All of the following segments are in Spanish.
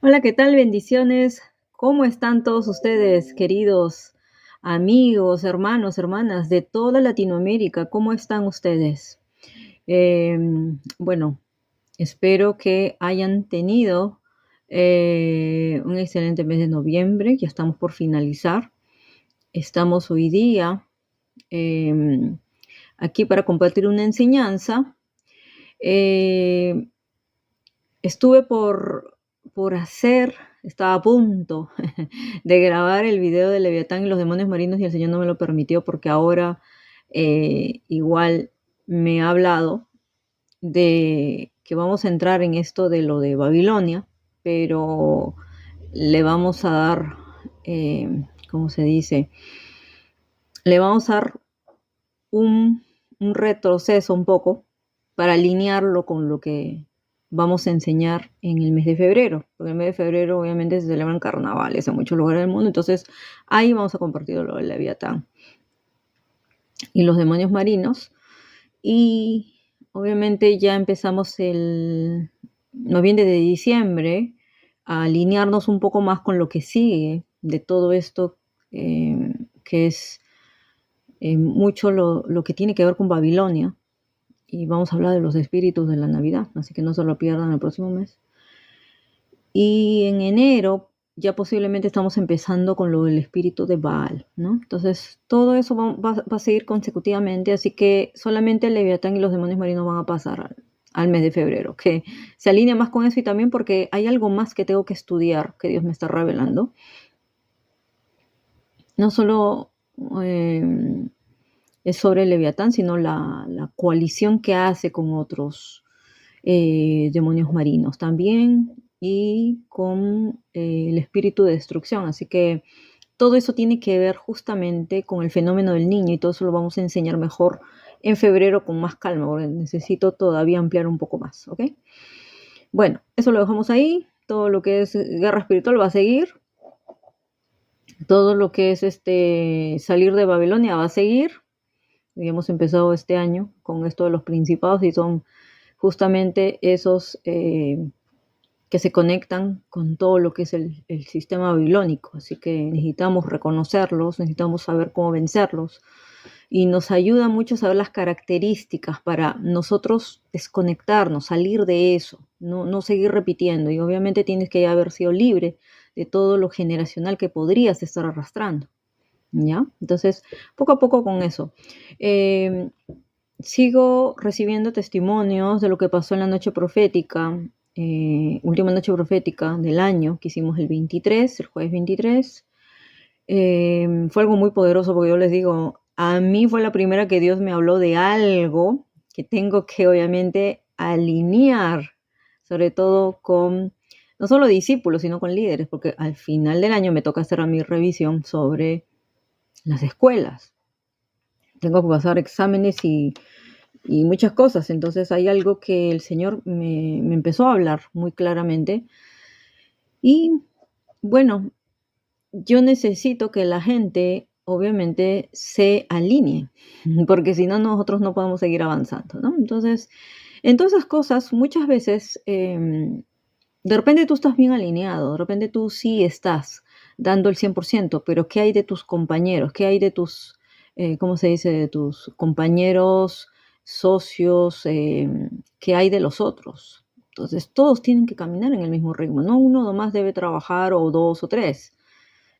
Hola, ¿qué tal? Bendiciones. ¿Cómo están todos ustedes, queridos amigos, hermanos, hermanas de toda Latinoamérica? ¿Cómo están ustedes? Bueno, espero que hayan tenido un excelente mes de noviembre. Ya estamos por finalizar. Estamos hoy día em, aquí para compartir una enseñanza. Eh, Estuve por hacer, estaba a punto de grabar el video de Leviatán y los demonios marinos y el Señor no me lo permitió porque ahora igual me ha hablado de que vamos a entrar en esto de lo de Babilonia, pero le vamos a dar, ¿cómo se dice? Le vamos a dar un, un retroceso un poco para alinearlo con lo que vamos a enseñar en el mes de febrero, porque el mes de febrero obviamente se celebran carnavales en muchos lugares del mundo, entonces ahí vamos a compartir lo del Leviatán y los demonios marinos, y obviamente ya empezamos el noviembre de diciembre a alinearnos un poco más con lo que sigue de todo esto, que es mucho lo que tiene que ver con Babilonia, y vamos a hablar de los espíritus de la Navidad, así que no se lo pierdan el próximo mes. Y en enero ya posiblemente estamos empezando con lo del espíritu de Baal, ¿no? Entonces todo eso va a seguir consecutivamente, así que solamente el Leviatán y los demonios marinos van a pasar al mes de febrero, que se alinea más con eso, y también porque hay algo más que tengo que estudiar, que Dios me está revelando. No solo es sobre el Leviatán, sino la coalición que hace con otros demonios marinos también, y con el espíritu de destrucción. Así que todo eso tiene que ver justamente con el fenómeno del niño, y todo eso lo vamos a enseñar mejor en febrero con más calma, porque necesito todavía ampliar un poco más, ¿ok? Bueno, eso lo dejamos ahí. Todo lo que es guerra espiritual va a seguir. Todo lo que es salir de Babilonia va a seguir. Y hemos empezado este año con esto de los principados, y son justamente esos que se conectan con todo lo que es el sistema babilónico. Así que necesitamos reconocerlos, necesitamos saber cómo vencerlos, y nos ayuda mucho saber las características para nosotros desconectarnos, salir de eso, no seguir repitiendo. Y obviamente tienes que ya haber sido libre de todo lo generacional que podrías estar arrastrando, ¿ya? Entonces, poco a poco con eso. Eh, Sigo recibiendo testimonios de lo que pasó en la noche profética, última noche profética del año, que hicimos el jueves 23. Fue algo muy poderoso, porque yo les digo, a mí fue la primera que Dios me habló de algo que tengo que obviamente alinear, sobre todo con no solo discípulos, sino con líderes, porque al final del año me toca hacer a mi revisión sobre las escuelas. Tengo que pasar exámenes y muchas cosas. Entonces hay algo que el Señor me empezó a hablar muy claramente. Y bueno, yo necesito que la gente obviamente se alinee, porque si no, nosotros no podemos seguir avanzando, ¿no? Entonces, en todas esas cosas, muchas veces, de repente tú estás bien alineado, de repente tú sí estás dando el 100%, pero ¿qué hay de tus compañeros? ¿Qué hay de tus, cómo se dice, de tus compañeros, socios? ¿Qué hay de los otros? Entonces, todos tienen que caminar en el mismo ritmo, no uno nomás debe trabajar, o dos o tres,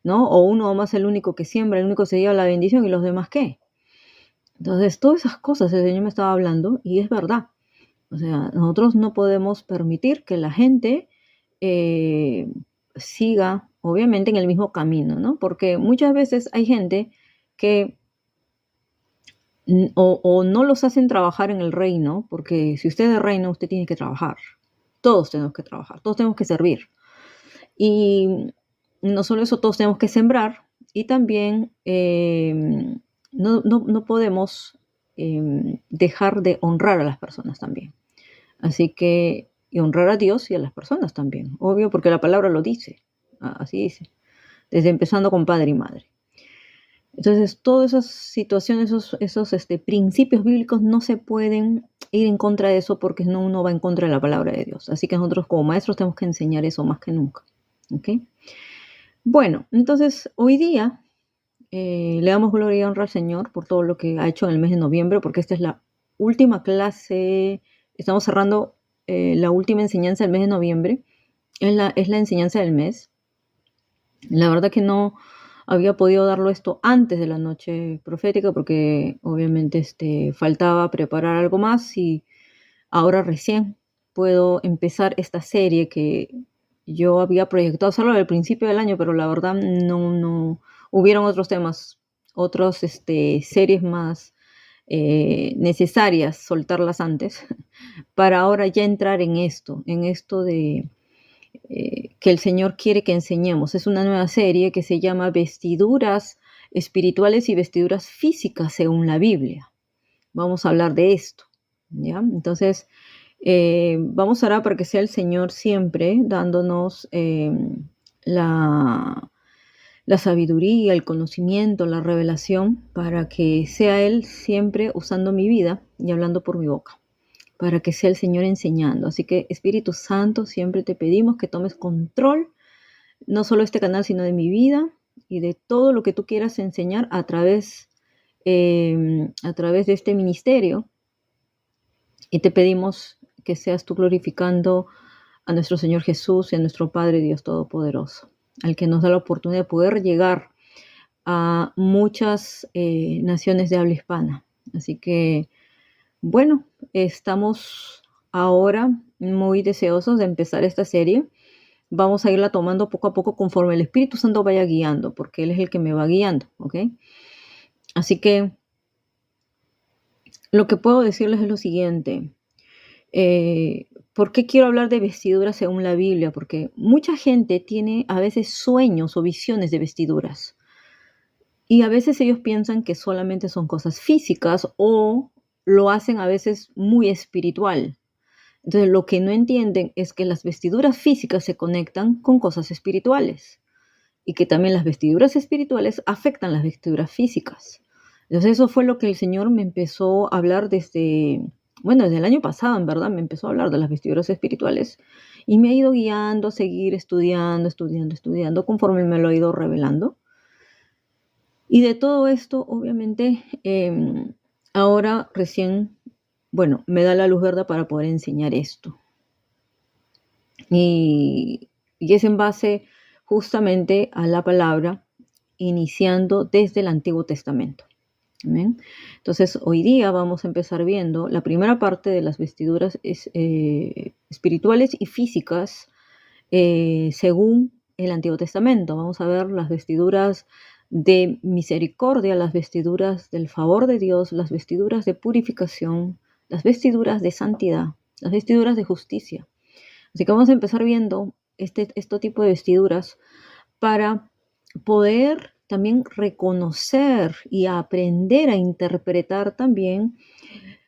¿no? O uno nomás el único que siembra, el único que se lleva la bendición, y los demás ¿qué? Entonces, todas esas cosas el Señor me estaba hablando, y es verdad. O sea, nosotros no podemos permitir que la gente eh, siga, obviamente, en el mismo camino, ¿no? Porque muchas veces hay gente que o no los hacen trabajar en el reino, porque si usted es de reino, usted tiene que trabajar. Todos tenemos que trabajar, todos tenemos que servir. Y no solo eso, todos tenemos que sembrar, y también no podemos dejar de honrar a las personas también. Así que, y honrar a Dios y a las personas también, obvio, porque la palabra lo dice, así dice, desde empezando con padre y madre. Entonces, todas esas situaciones, esos principios bíblicos no se pueden ir en contra de eso, porque no uno va en contra de la palabra de Dios. Así que nosotros como maestros tenemos que enseñar eso más que nunca. ¿Ok? Bueno, entonces hoy día le damos gloria y honra al Señor por todo lo que ha hecho en el mes de noviembre, porque esta es la última clase, estamos cerrando la última enseñanza del mes de noviembre, es la enseñanza del mes. La verdad que no había podido darlo esto antes de la noche profética, porque obviamente faltaba preparar algo más, y ahora recién puedo empezar esta serie que yo había proyectado hacerlo al principio del año, pero la verdad no hubieron otros temas, otras series más necesarias soltarlas antes para ahora ya entrar en esto de que el Señor quiere que enseñemos. Es una nueva serie que se llama Vestiduras espirituales y vestiduras físicas según la Biblia. Vamos a hablar de esto, ¿ya? Entonces, vamos a orar para que sea el Señor siempre dándonos la sabiduría, el conocimiento, la revelación, para que sea Él siempre usando mi vida y hablando por mi boca, para que sea el Señor enseñando. Así que, Espíritu Santo, siempre te pedimos que tomes control, no solo de este canal, sino de mi vida y de todo lo que tú quieras enseñar a través de este ministerio. Y te pedimos que seas tú glorificando a nuestro Señor Jesús y a nuestro Padre Dios Todopoderoso, al que nos da la oportunidad de poder llegar a muchas naciones de habla hispana. Así que, bueno, estamos ahora muy deseosos de empezar esta serie. Vamos a irla tomando poco a poco conforme el Espíritu Santo vaya guiando, porque Él es el que me va guiando, ¿ok? Así que lo que puedo decirles es lo siguiente. ¿Por qué quiero hablar de vestiduras según la Biblia? Porque mucha gente tiene a veces sueños o visiones de vestiduras. Y a veces ellos piensan que solamente son cosas físicas, o lo hacen a veces muy espiritual. Entonces, lo que no entienden es que las vestiduras físicas se conectan con cosas espirituales, y que también las vestiduras espirituales afectan las vestiduras físicas. Entonces, eso fue lo que el Señor me empezó a hablar desde el año pasado, en verdad, me empezó a hablar de las vestiduras espirituales, y me ha ido guiando a seguir estudiando, conforme me lo ha ido revelando. Y de todo esto, obviamente, ahora recién, me da la luz verde para poder enseñar esto. Y es en base justamente a la palabra, iniciando desde el Antiguo Testamento. ¿Amén? Entonces, hoy día vamos a empezar viendo la primera parte de las vestiduras espirituales y físicas según el Antiguo Testamento. Vamos a ver las vestiduras de misericordia, las vestiduras del favor de Dios, las vestiduras de purificación, las vestiduras de santidad, las vestiduras de justicia. Así que vamos a empezar viendo este tipo de vestiduras para poder también reconocer y aprender a interpretar también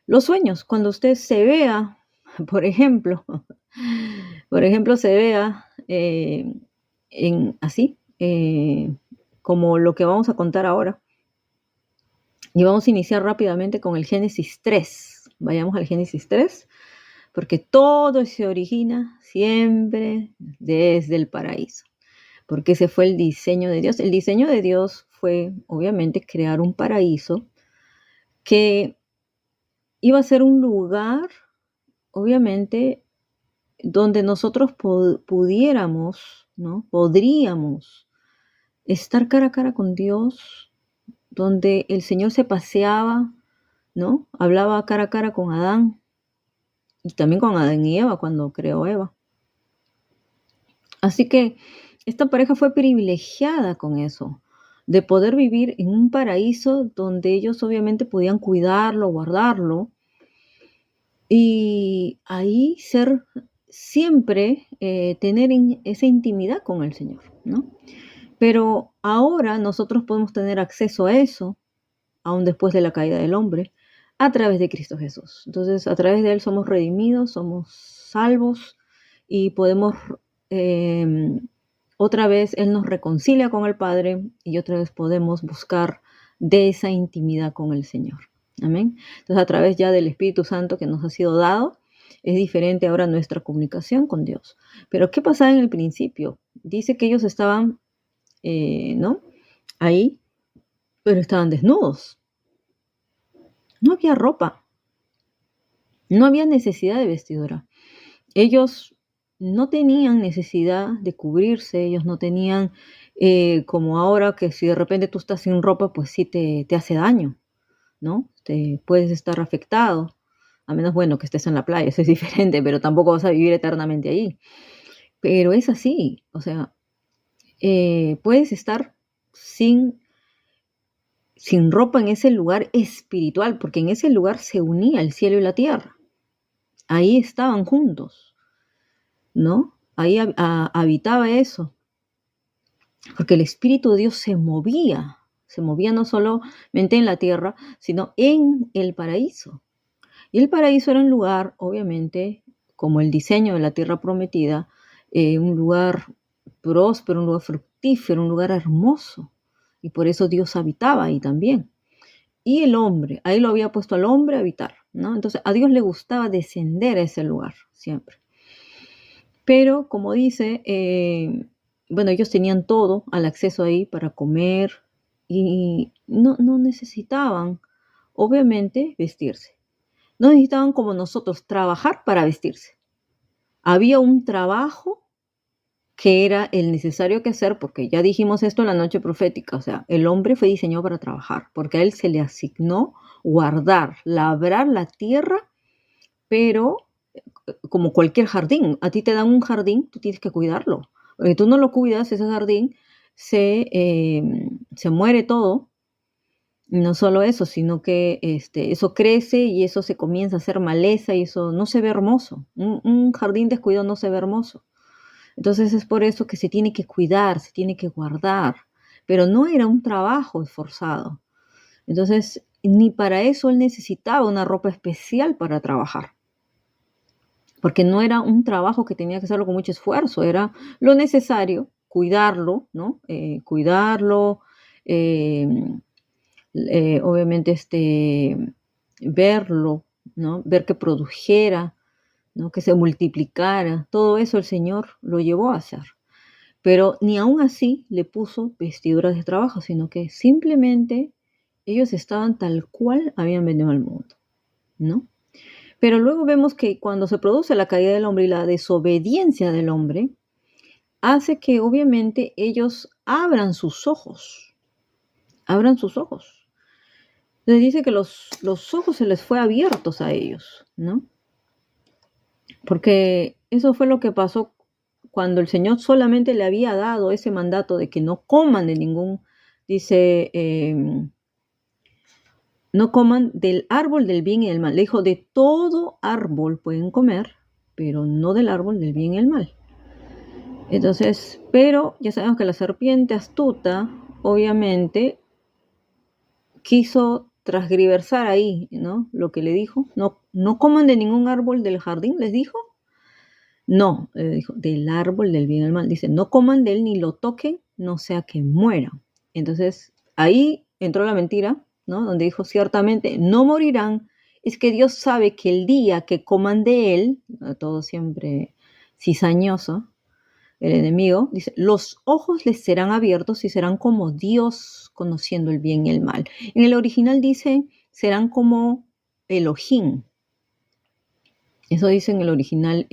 los sueños. Cuando usted se vea, por ejemplo, se vea así, como lo que vamos a contar ahora. Y vamos a iniciar rápidamente con el Génesis 3. Vayamos al Génesis 3, porque todo se origina siempre desde el paraíso, porque ese fue el diseño de Dios. El diseño de Dios fue, obviamente, crear un paraíso que iba a ser un lugar, obviamente, donde nosotros pudiéramos, ¿no? Podríamos estar cara a cara con Dios, donde el Señor se paseaba, ¿no? Hablaba cara a cara con Adán, y también con Adán y Eva cuando creó Eva. Así que esta pareja fue privilegiada con eso, de poder vivir en un paraíso donde ellos obviamente podían cuidarlo, guardarlo, y ahí ser siempre, tener esa intimidad con el Señor, ¿no? Pero ahora nosotros podemos tener acceso a eso, aún después de la caída del hombre, a través de Cristo Jesús. Entonces, a través de Él somos redimidos, somos salvos, y podemos, otra vez, Él nos reconcilia con el Padre, y otra vez podemos buscar de esa intimidad con el Señor. Amén. Entonces, a través ya del Espíritu Santo que nos ha sido dado, es diferente ahora nuestra comunicación con Dios. Pero, ¿qué pasaba en el principio? Dice que ellos estaban, ¿no? Ahí, pero estaban desnudos. No había ropa. No había necesidad de vestidura. Ellos no tenían necesidad de cubrirse, ellos no tenían, como ahora que si de repente tú estás sin ropa, pues sí te hace daño, ¿no? Te puedes estar afectado, a menos, bueno, que estés en la playa, eso es diferente, pero tampoco vas a vivir eternamente ahí. Pero es así, o sea, puedes estar sin, sin ropa en ese lugar espiritual, porque en ese lugar se unía el cielo y la tierra. Ahí estaban juntos, ¿no? Ahí habitaba eso, porque el Espíritu de Dios se movía no solamente en la tierra, sino en el paraíso. Y el paraíso era un lugar, obviamente, como el diseño de la tierra prometida, un lugar próspero, un lugar fructífero, un lugar hermoso. Y por eso Dios habitaba ahí también. Y el hombre, ahí lo había puesto al hombre a habitar, ¿no? Entonces a Dios le gustaba descender a ese lugar siempre. Pero como dice, bueno, ellos tenían todo al acceso ahí para comer y no necesitaban, obviamente, vestirse. No necesitaban como nosotros trabajar para vestirse. Había un trabajo que era el necesario que hacer, porque ya dijimos esto en la noche profética, o sea, el hombre fue diseñado para trabajar, porque a él se le asignó guardar, labrar la tierra, pero como cualquier jardín, a ti te dan un jardín, tú tienes que cuidarlo. Porque tú no lo cuidas, ese jardín se muere todo. Y no solo eso, sino que eso crece y eso se comienza a hacer maleza y eso no se ve hermoso. Un jardín descuidado no se ve hermoso. Entonces es por eso que se tiene que cuidar, se tiene que guardar. Pero no era un trabajo esforzado. Entonces, ni para eso él necesitaba una ropa especial para trabajar. Porque no era un trabajo que tenía que hacerlo con mucho esfuerzo, era lo necesario, cuidarlo, ¿no? Cuidarlo, eh, obviamente verlo, ¿no? Ver que produjera, ¿no? Que se multiplicara, todo eso el Señor lo llevó a hacer. Pero ni aún así le puso vestiduras de trabajo, sino que simplemente ellos estaban tal cual habían venido al mundo, ¿no? Pero luego vemos que cuando se produce la caída del hombre y la desobediencia del hombre, hace que obviamente ellos abran sus ojos. Les dice que los ojos se les fue abiertos a ellos, ¿no? Porque eso fue lo que pasó cuando el Señor solamente le había dado ese mandato de que no coman de ningún, dice, no coman del árbol del bien y del mal. Le dijo, de todo árbol pueden comer, pero no del árbol del bien y el mal. Entonces, pero ya sabemos que la serpiente astuta, obviamente, quiso transgreversar ahí, ¿no? Lo que le dijo. No coman de ningún árbol del jardín, les dijo. No, dijo, del árbol del bien y el mal. Dice, no coman de él ni lo toquen, no sea que mueran. Entonces, ahí entró la mentira, ¿no? Donde dijo, ciertamente, no morirán. Es que Dios sabe que el día que coman de él, todo siempre cizañoso, el enemigo, dice, los ojos les serán abiertos y serán como Dios conociendo el bien y el mal. En el original dice, serán como Elohim. Eso dice en el original,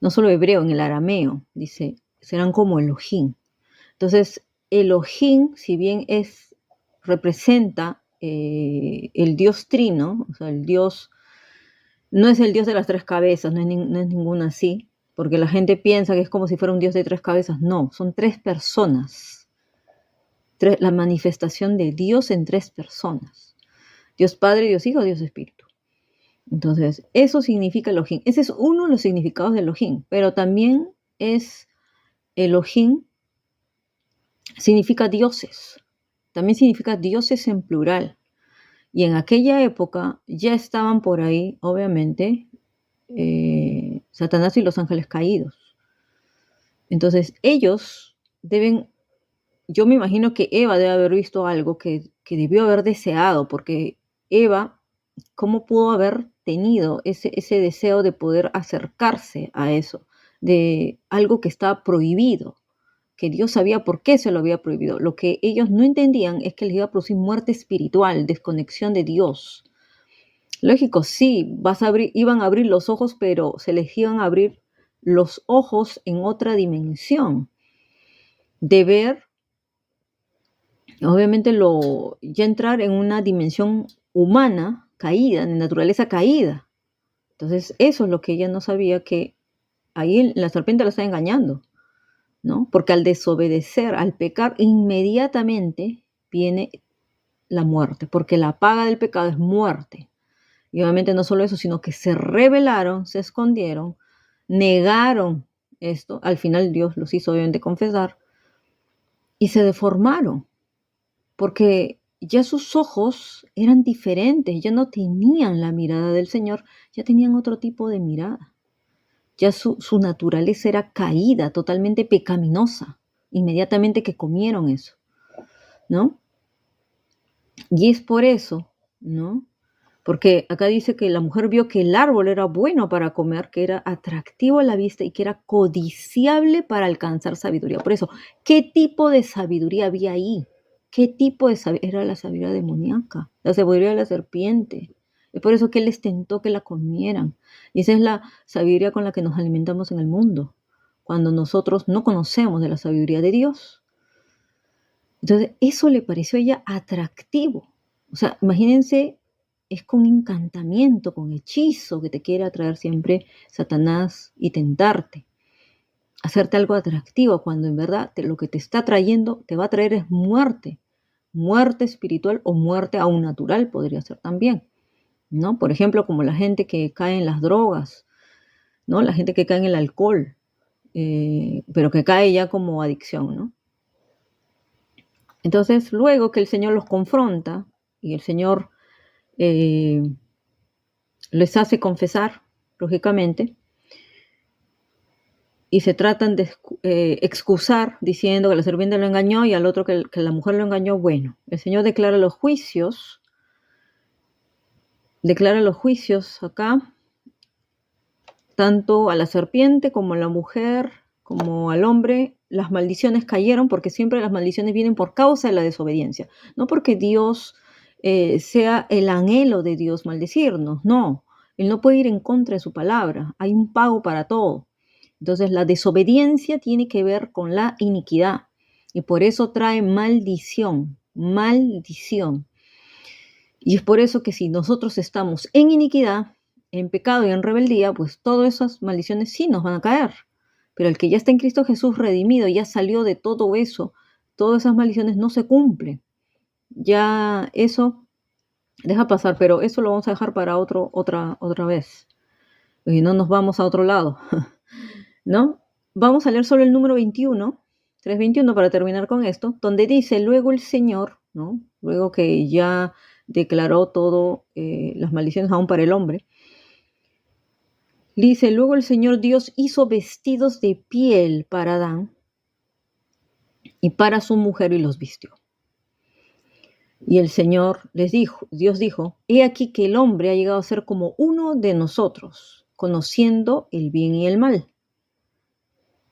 no solo hebreo, en el arameo, dice, serán como Elohim. Entonces, Elohim, si bien representa el Dios trino, o sea, el Dios, no es el Dios de las tres cabezas, no es ninguna así, porque la gente piensa que es como si fuera un Dios de tres cabezas. No, son tres personas. La manifestación de Dios en tres personas. Dios Padre, Dios Hijo, Dios Espíritu. Entonces, eso significa Elohim. Ese es uno de los significados de Elohim, pero también es Elohim, significa dioses. También significa dioses en plural. Y en aquella época ya estaban por ahí, obviamente, Satanás y los ángeles caídos. Entonces, ellos deben yo me imagino que Eva debe haber visto algo que debió haber deseado, porque Eva, ¿cómo pudo haber tenido ese deseo de poder acercarse a eso, de algo que estaba prohibido, que Dios sabía por qué se lo había prohibido? Lo que ellos no entendían es que les iba a producir muerte espiritual, desconexión de Dios. Lógico, sí, iban a abrir los ojos, pero se les iban a abrir los ojos en otra dimensión, de ver, obviamente, ya entrar en una dimensión humana caída, de naturaleza caída. Entonces, eso es lo que ella no sabía, que ahí la serpiente la está engañando, ¿no? Porque al desobedecer, al pecar, inmediatamente viene la muerte, porque la paga del pecado es muerte. Y obviamente no solo eso, sino que se rebelaron, se escondieron, negaron esto. Al final Dios los hizo obviamente confesar y se deformaron, porque ya sus ojos eran diferentes, ya no tenían la mirada del Señor, ya tenían otro tipo de mirada. Ya su naturaleza era caída, totalmente pecaminosa, inmediatamente que comieron eso, ¿no? Y es por eso, ¿no? Porque acá dice que la mujer vio que el árbol era bueno para comer, que era atractivo a la vista y que era codiciable para alcanzar sabiduría. Por eso, ¿qué tipo de sabiduría había ahí? ¿Qué tipo de sabiduría? Era la sabiduría demoníaca, la sabiduría de la serpiente. Es por eso que él les tentó que la comieran. Y esa es la sabiduría con la que nos alimentamos en el mundo, cuando nosotros no conocemos de la sabiduría de Dios. Entonces, eso le pareció a ella atractivo. O sea, imagínense, es con encantamiento, con hechizo que te quiere atraer siempre Satanás y tentarte, hacerte algo atractivo, cuando en verdad lo que te está trayendo, te va a traer es muerte, muerte espiritual o muerte aún natural podría ser también, ¿no? Por ejemplo, como la gente que cae en las drogas, ¿no? La gente que cae en el alcohol, pero que cae ya como adicción, ¿no? Entonces, luego que el Señor los confronta y el Señor les hace confesar, lógicamente, y se tratan de excusar diciendo que la serpiente lo engañó y al otro que la mujer lo engañó. Bueno, el Señor declara los juicios acá, tanto a la serpiente como a la mujer, como al hombre. Las maldiciones cayeron, porque siempre las maldiciones vienen por causa de la desobediencia, no porque Dios sea el anhelo de Dios maldecirnos, no. Él no puede ir en contra de su palabra, hay un pago para todo. Entonces la desobediencia tiene que ver con la iniquidad y por eso trae maldición, maldición. Y es por eso que si nosotros estamos en iniquidad, en pecado y en rebeldía, pues todas esas maldiciones sí nos van a caer. Pero el que ya está en Cristo Jesús redimido, ya salió de todo eso, todas esas maldiciones no se cumplen. Ya eso deja pasar, pero eso lo vamos a dejar para otra vez. Y no nos vamos a otro lado, ¿no? Vamos a leer solo el número 21, 3:21 para terminar con esto, donde dice, luego el Señor, ¿no? Luego que ya declaró todo, las maldiciones aún para el hombre, dice, luego el Señor Dios hizo vestidos de piel para Adán y para su mujer y los vistió. Y el Señor Dios dijo, he aquí que el hombre ha llegado a ser como uno de nosotros, conociendo el bien y el mal.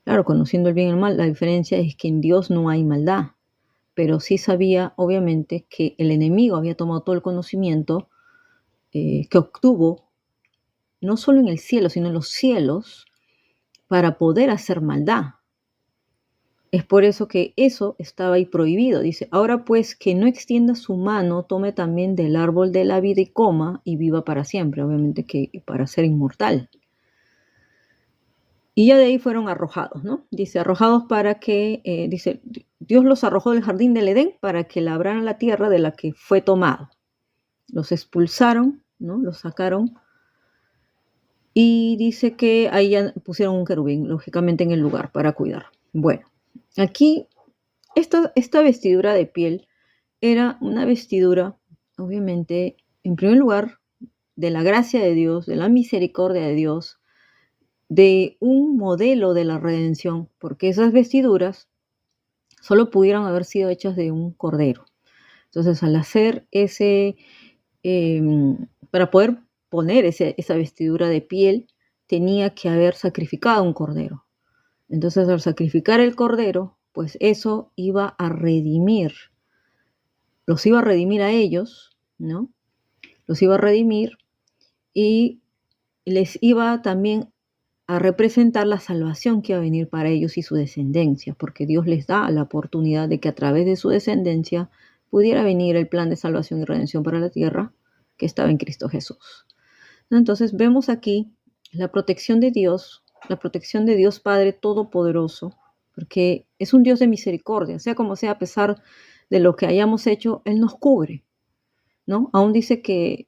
Claro, conociendo el bien y el mal, la diferencia es que en Dios no hay maldad, pero sí sabía, obviamente, que el enemigo había tomado todo el conocimiento que obtuvo, no solo en el cielo, sino en los cielos, para poder hacer maldad. Es por eso que eso estaba ahí prohibido. Dice, ahora pues que no extienda su mano, tome también del árbol de la vida y coma y viva para siempre. Obviamente que para ser inmortal. Y ya de ahí fueron arrojados, ¿no? Dice, arrojados para que, dice, Dios los arrojó del jardín del Edén para que labraran la tierra de la que fue tomado. Los expulsaron, ¿no? Los sacaron. Y dice que ahí ya pusieron un querubín, lógicamente, en el lugar para cuidar. Bueno, aquí esta vestidura de piel era una vestidura, obviamente, en primer lugar, de la gracia de Dios, de la misericordia de Dios, de un modelo de la redención, porque esas vestiduras solo pudieron haber sido hechas de un cordero. Entonces, al hacer para poder poner esa vestidura de piel, tenía que haber sacrificado un cordero. Entonces, al sacrificar el cordero, pues eso iba a redimir, los iba a redimir a ellos, ¿no? Los iba a redimir y les iba también a representar la salvación que iba a venir para ellos y su descendencia, porque Dios les da la oportunidad de que a través de su descendencia pudiera venir el plan de salvación y redención para la tierra que estaba en Cristo Jesús. Entonces vemos aquí la protección de Dios Padre Todopoderoso, porque es un Dios de misericordia, sea como sea, a pesar de lo que hayamos hecho, Él nos cubre, ¿no? Aún dice que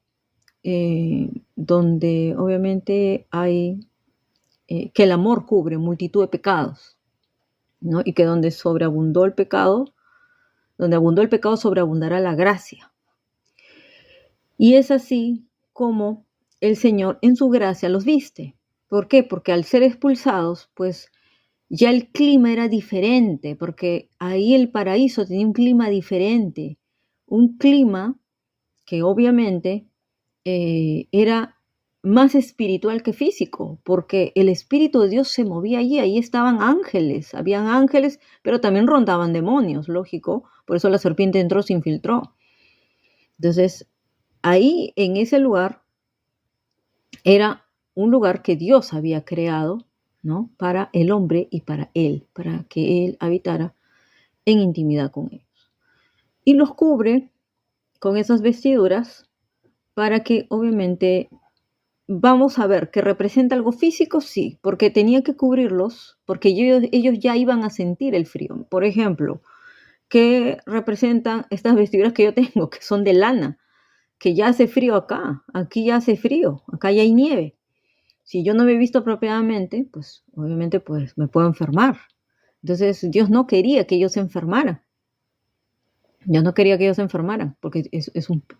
donde obviamente hay, que el amor cubre multitud de pecados, ¿no? Y que donde abundó el pecado, sobreabundará la gracia. Y es así como el Señor en su gracia los viste. ¿Por qué? Porque al ser expulsados, pues ya el clima era diferente, porque ahí el paraíso tenía un clima diferente, un clima que obviamente era más espiritual que físico, porque el Espíritu de Dios se movía allí, ahí estaban ángeles, habían ángeles, pero también rondaban demonios, lógico, por eso la serpiente entró, se infiltró. Entonces, ahí en ese lugar era un lugar que Dios había creado, ¿no? Para el hombre y para él, para que él habitara en intimidad con ellos. Y los cubre con esas vestiduras para que obviamente vamos a ver que representa algo físico, sí, porque tenía que cubrirlos, porque ellos ya iban a sentir el frío. Por ejemplo, ¿qué representan estas vestiduras que yo tengo, que son de lana? Que ya hace frío acá, aquí ya hace frío, acá ya hay nieve. Si yo no me he visto apropiadamente, pues obviamente pues me puedo enfermar. Entonces Dios no quería que ellos se enfermaran. Dios no quería que ellos se enfermaran, porque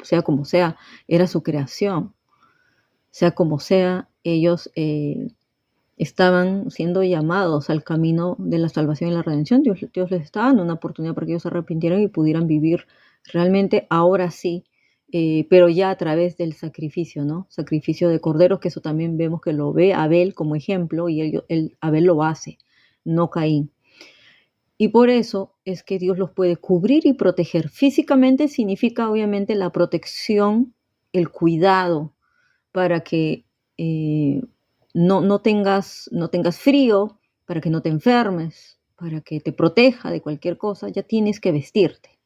sea como sea, era su creación. Sea como sea, ellos estaban siendo llamados al camino de la salvación y la redención. Dios les estaba dando una oportunidad para que ellos se arrepintieran y pudieran vivir realmente ahora sí, pero ya a través del sacrificio, ¿no? Sacrificio de corderos, que eso también vemos que lo ve Abel como ejemplo y Abel lo hace, no Caín. Y por eso es que Dios los puede cubrir y proteger. Físicamente significa obviamente la protección, el cuidado, para que no tengas frío, para que no te enfermes, para que te proteja de cualquier cosa, ya tienes que vestirte,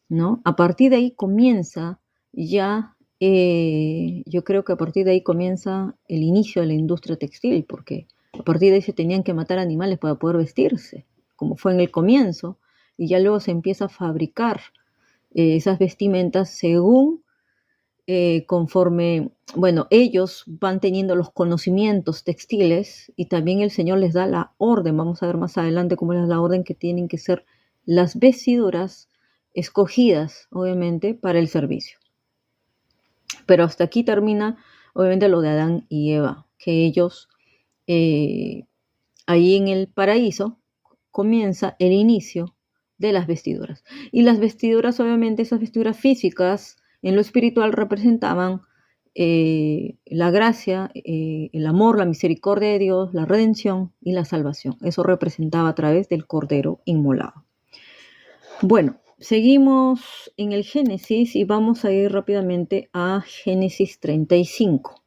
¿no? A partir de ahí comienza ya, yo creo que a partir de ahí comienza el inicio de la industria textil, porque a partir de ahí se tenían que matar animales para poder vestirse, como fue en el comienzo, y ya luego se empieza a fabricar esas vestimentas según conforme, bueno, ellos van teniendo los conocimientos textiles y también el Señor les da la orden, vamos a ver más adelante cómo les da la orden que tienen que ser las vestiduras escogidas, obviamente, para el servicio. Pero hasta aquí termina, obviamente, lo de Adán y Eva, que ellos, ahí en el paraíso, comienza el inicio de las vestiduras. Y las vestiduras, obviamente, esas vestiduras físicas, en lo espiritual representaban la gracia, el amor, la misericordia de Dios, la redención y la salvación. Eso representaba a través del Cordero inmolado. Bueno, seguimos en el Génesis y vamos a ir rápidamente a Génesis 35.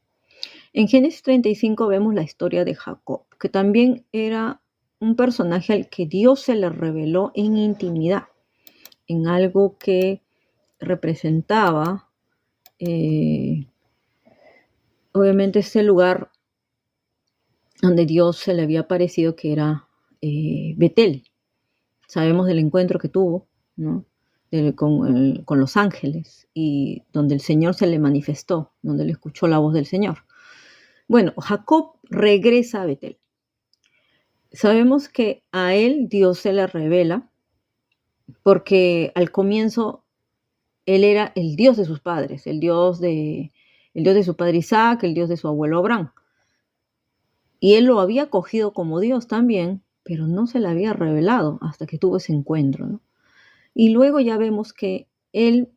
En Génesis 35 vemos la historia de Jacob, que también era un personaje al que Dios se le reveló en intimidad, en algo que representaba obviamente ese lugar donde Dios se le había aparecido, que era Betel. Sabemos del encuentro que tuvo, ¿no? con los ángeles y donde el Señor se le manifestó, donde él escuchó la voz del Señor. Bueno, Jacob regresa a Betel. Sabemos que a él Dios se le revela porque al comienzo él era el Dios de sus padres, el Dios de su padre Isaac, el Dios de su abuelo Abraham. Y él lo había cogido como Dios también, pero no se le había revelado hasta que tuvo ese encuentro, ¿no? Y luego ya vemos que él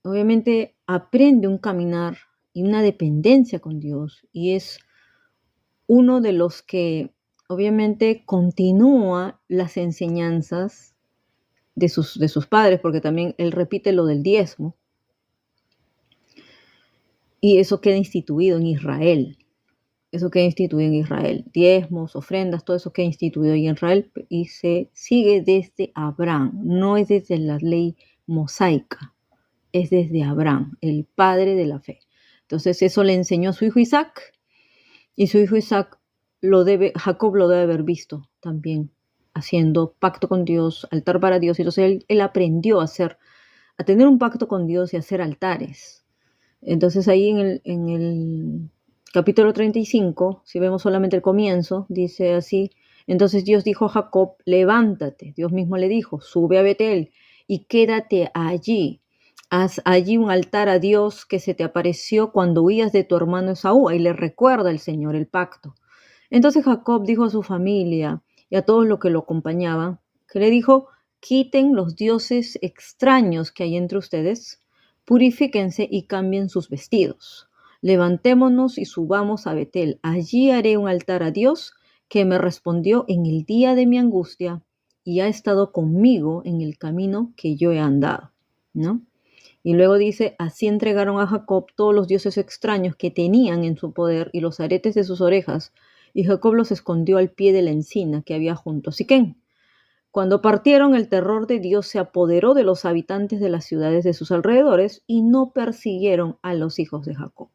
obviamente aprende un caminar y una dependencia con Dios y es uno de los que obviamente continúa las enseñanzas de sus padres, porque también él repite lo del diezmo, y eso queda instituido en Israel. Eso queda instituido en Israel. Diezmos, ofrendas, todo eso queda instituido en Israel y se sigue desde Abraham. No es desde la ley mosaica, es desde Abraham, el padre de la fe. Entonces eso le enseñó a su hijo Isaac y su hijo Isaac Jacob lo debe haber visto también, haciendo pacto con Dios, altar para Dios. Entonces él aprendió a tener un pacto con Dios y a hacer altares. Entonces ahí en el capítulo 35, si vemos solamente el comienzo, dice así: entonces Dios dijo a Jacob, levántate. Dios mismo le dijo, sube a Betel y quédate allí. Haz allí un altar a Dios que se te apareció cuando huías de tu hermano Esaú. Y le recuerda el Señor el pacto. Entonces Jacob dijo a su familia y a todos los que lo acompañaban, que le dijo, quiten los dioses extraños que hay entre ustedes, purifíquense y cambien sus vestidos. Levantémonos y subamos a Betel. Allí haré un altar a Dios que me respondió en el día de mi angustia y ha estado conmigo en el camino que yo he andado, ¿no? Y luego dice, así entregaron a Jacob todos los dioses extraños que tenían en su poder y los aretes de sus orejas, y Jacob los escondió al pie de la encina que había junto a Siquén. Cuando partieron, el terror de Dios se apoderó de los habitantes de las ciudades de sus alrededores y no persiguieron a los hijos de Jacob,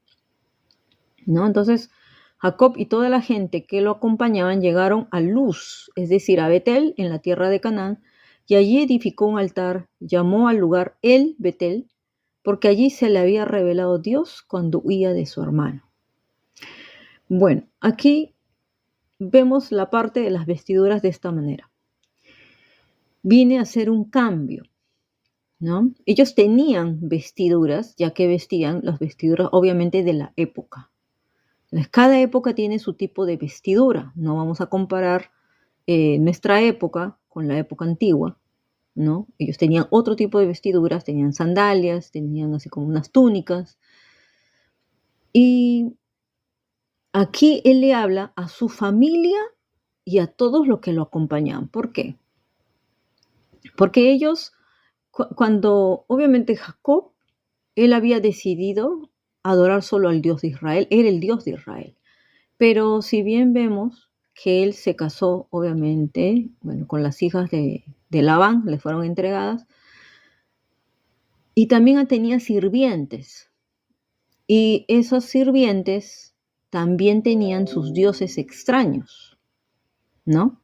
¿no? Entonces, Jacob y toda la gente que lo acompañaban llegaron a Luz, es decir, a Betel, en la tierra de Canaán, y allí edificó un altar, llamó al lugar El Betel, porque allí se le había revelado Dios cuando huía de su hermano. Bueno, aquí vemos la parte de las vestiduras de esta manera. Viene a ser un cambio, ¿no? Ellos tenían vestiduras, ya que vestían las vestiduras obviamente de la época. Entonces, cada época tiene su tipo de vestidura. No vamos a comparar nuestra época con la época antigua, ¿no? Ellos tenían otro tipo de vestiduras, tenían sandalias, tenían así como unas túnicas. Y aquí él le habla a su familia y a todos los que lo acompañaban. ¿Por qué? Porque ellos, cuando obviamente Jacob, él había decidido adorar solo al Dios de Israel, era el Dios de Israel. Pero si bien vemos que él se casó, obviamente, bueno, con las hijas de Labán, le fueron entregadas, y también tenía sirvientes. Y esos sirvientes también tenían sus dioses extraños, ¿no?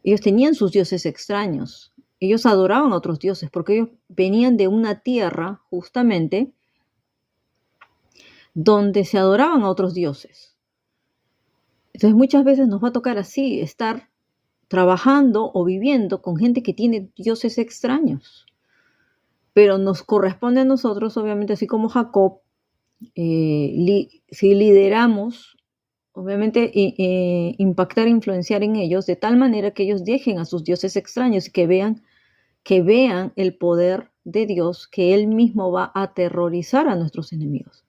Ellos tenían sus dioses extraños. Ellos adoraban a otros dioses porque ellos venían de una tierra, justamente, donde se adoraban a otros dioses. Entonces muchas veces nos va a tocar así, estar trabajando o viviendo con gente que tiene dioses extraños. Pero nos corresponde a nosotros, obviamente, así como Jacob, si lideramos, obviamente, impactar, influenciar en ellos de tal manera que ellos dejen a sus dioses extraños y que vean el poder de Dios, que Él mismo va a aterrorizar a nuestros enemigos.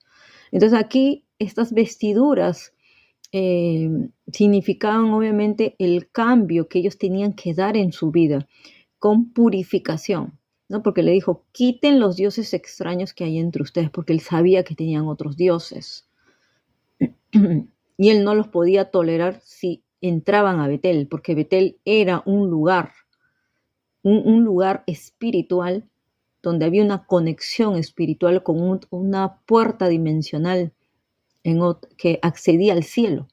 Entonces aquí estas vestiduras significaban obviamente el cambio que ellos tenían que dar en su vida con purificación, ¿no? Porque le dijo, quiten los dioses extraños que hay entre ustedes, porque él sabía que tenían otros dioses. Y él no los podía tolerar si entraban a Betel, porque Betel era un lugar espiritual donde había una conexión espiritual con una puerta dimensional que accedía al cielo.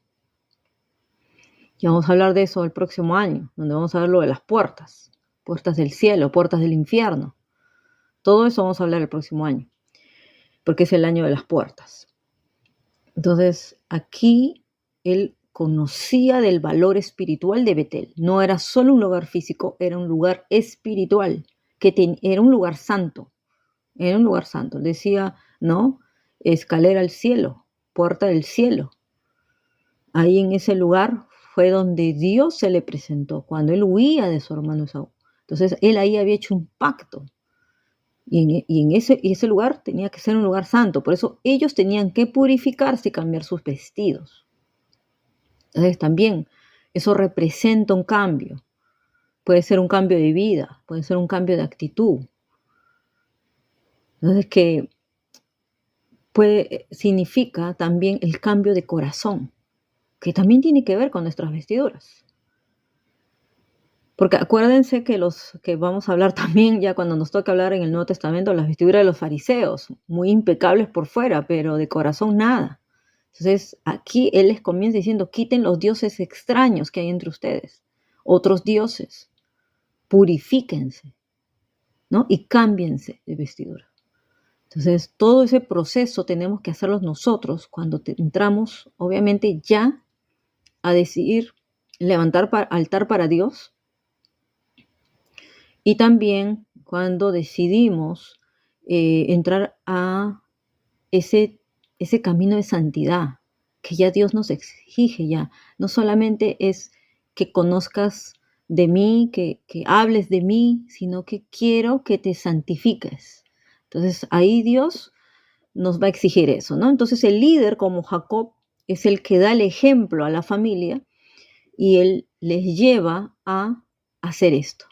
Y vamos a hablar de eso el próximo año, donde vamos a ver lo de las puertas del cielo, puertas del infierno. Todo eso vamos a hablar el próximo año, porque es el año de las puertas. Entonces, aquí él conocía del valor espiritual de Betel. No era solo un lugar físico, era un lugar espiritual, era un lugar santo. Era un lugar santo. Decía, ¿no? Escalera al cielo, puerta del cielo. Ahí en ese lugar fue donde Dios se le presentó, cuando él huía de su hermano Esaú. Entonces él ahí había hecho un pacto. Y ese lugar tenía que ser un lugar santo. Por eso ellos tenían que purificarse y cambiar sus vestidos. Entonces también eso representa un cambio. Puede ser un cambio de vida, puede ser un cambio de actitud. Entonces significa también el cambio de corazón, que también tiene que ver con nuestras vestiduras. Porque acuérdense que los que vamos a hablar también, ya cuando nos toca hablar en el Nuevo Testamento, las vestiduras de los fariseos, muy impecables por fuera, pero de corazón nada. Entonces, aquí él les comienza diciendo, quiten los dioses extraños que hay entre ustedes, otros dioses, purifíquense, ¿no? Y cámbiense de vestidura. Entonces, todo ese proceso tenemos que hacerlo nosotros cuando entramos, obviamente, ya a decidir levantar altar para Dios, y también cuando decidimos entrar a ese camino de santidad que ya Dios nos exige ya. No solamente es que conozcas de mí, que hables de mí, sino que quiero que te santifiques. Entonces ahí Dios nos va a exigir eso, ¿no? Entonces el líder como Jacob es el que da el ejemplo a la familia y él les lleva a hacer esto,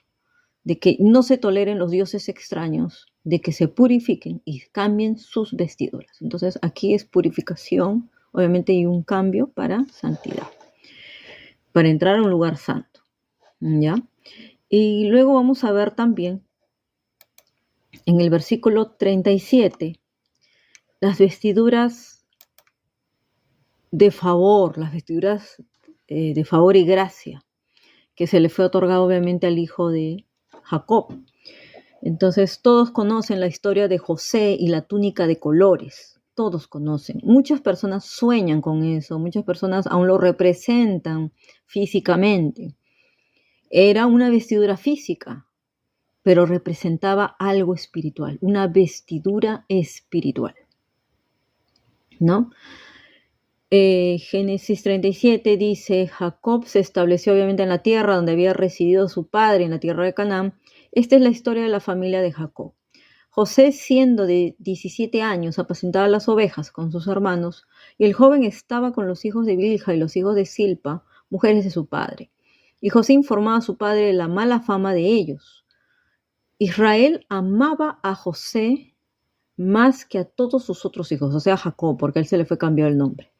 de que no se toleren los dioses extraños, de que se purifiquen y cambien sus vestiduras. Entonces aquí es purificación, obviamente hay un cambio para santidad, para entrar a un lugar santo, ¿ya? Y luego vamos a ver también en el versículo 37 las vestiduras de favor, las vestiduras de favor y gracia que se le fue otorgado obviamente al hijo de Jacob. Entonces todos conocen la historia de José y la túnica de colores, todos conocen. Muchas personas sueñan con eso, muchas personas aún lo representan físicamente. Era una vestidura física, pero representaba algo espiritual, una vestidura espiritual, ¿no? Génesis 37 dice, Jacob se estableció obviamente en la tierra donde había residido su padre, en la tierra de Canaán. Esta es la historia de la familia de Jacob. José, siendo de 17 años, apacentaba las ovejas con sus hermanos, y el joven estaba con los hijos de Bilha y los hijos de Silpa, mujeres de su padre. Y José informaba a su padre de la mala fama de ellos. Israel amaba a José más que a todos sus otros hijos, o sea, a Jacob, porque a él se le fue cambiado el nombre.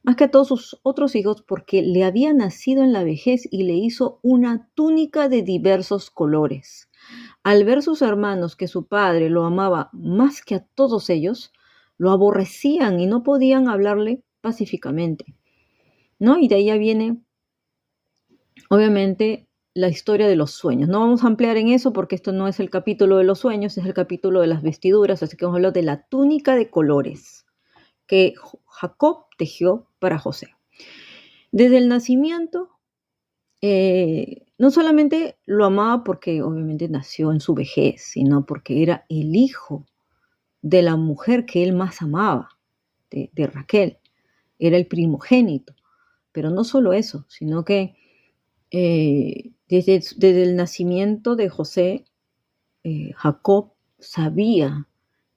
Más que a todos sus otros hijos, porque le había nacido en la vejez y le hizo una túnica de diversos colores. Al ver sus hermanos que su padre lo amaba más que a todos ellos, lo aborrecían y no podían hablarle pacíficamente, ¿no? Y de ahí ya viene, obviamente, la historia de los sueños. No vamos a ampliar en eso porque esto no es el capítulo de los sueños, es el capítulo de las vestiduras, así que vamos a hablar de la túnica de colores que Jacob tejió para José. Desde el nacimiento, no solamente lo amaba porque obviamente nació en su vejez, sino porque era el hijo de la mujer que él más amaba, de Raquel. Era el primogénito. Pero no solo eso, sino que desde el nacimiento de José, Jacob sabía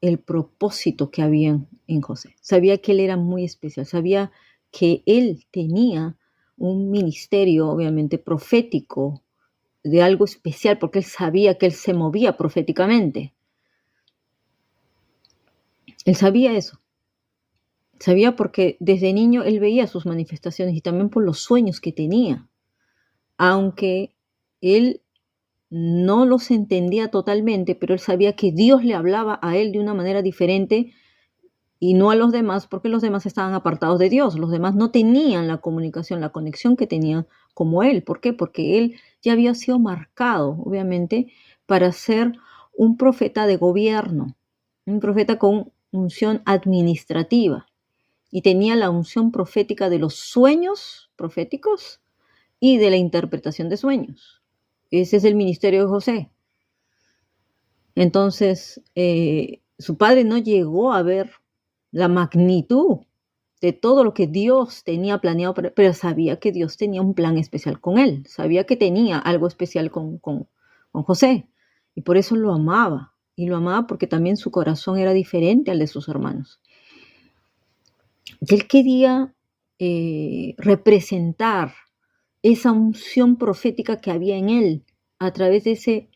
el propósito que había en José. Sabía que él era muy especial, sabía que él tenía un ministerio, obviamente, profético, de algo especial, porque él sabía que él se movía proféticamente. Él sabía eso. Sabía porque desde niño él veía sus manifestaciones y también por los sueños que tenía. Aunque él no los entendía totalmente, pero él sabía que Dios le hablaba a él de una manera diferente y no a los demás, porque los demás estaban apartados de Dios. Los demás no tenían la comunicación, la conexión que tenían como él. ¿Por qué? Porque él ya había sido marcado, obviamente, para ser un profeta de gobierno, un profeta con unción administrativa. Y tenía la unción profética de los sueños proféticos y de la interpretación de sueños. Ese es el ministerio de José. Entonces, su padre no llegó a ver la magnitud de todo lo que Dios tenía planeado, pero sabía que Dios tenía un plan especial con él, sabía que tenía algo especial con José, y por eso lo amaba, y lo amaba porque también su corazón era diferente al de sus hermanos. Y él quería representar esa unción profética que había en él a través de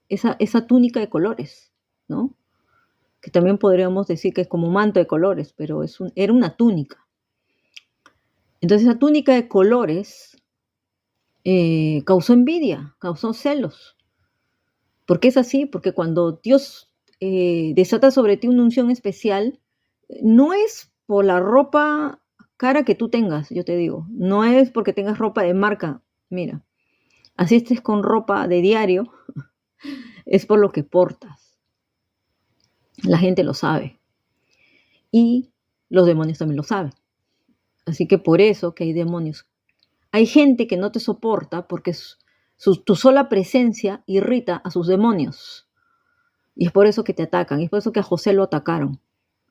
esa túnica de colores, ¿no? Que también podríamos decir que es como un manto de colores, pero era una túnica. Entonces esa túnica de colores causó envidia, causó celos. ¿Por qué es así? Porque cuando Dios desata sobre ti una unción especial, no es por la ropa cara que tú tengas, yo te digo, no es porque tengas ropa de marca, mira, así estés con ropa de diario, es por lo que portas. La gente lo sabe y los demonios también lo saben. Así que por eso que hay demonios. Hay gente que no te soporta porque tu sola presencia irrita a sus demonios. Y es por eso que te atacan. Y es por eso que a José lo atacaron.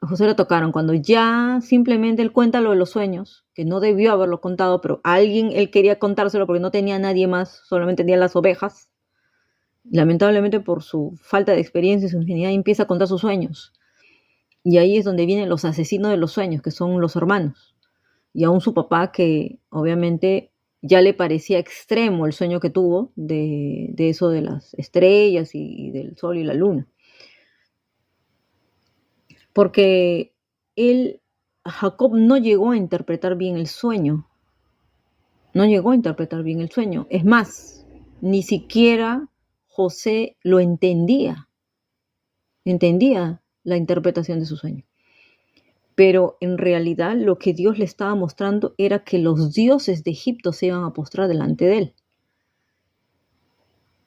A José lo atacaron cuando ya simplemente él cuenta lo de los sueños, que no debió haberlo contado, pero él quería contárselo porque no tenía nadie más, solamente tenía las ovejas. Lamentablemente por su falta de experiencia y su ingenuidad empieza a contar sus sueños. Y ahí es donde vienen los asesinos de los sueños, que son los hermanos. Y aún su papá, que obviamente ya le parecía extremo el sueño que tuvo de eso de las estrellas y del sol y la luna. Porque Jacob no llegó a interpretar bien el sueño. No llegó a interpretar bien el sueño. Es más, ni siquiera José lo entendía. Entendía la interpretación de su sueño. Pero en realidad lo que Dios le estaba mostrando era que los dioses de Egipto se iban a postrar delante de él.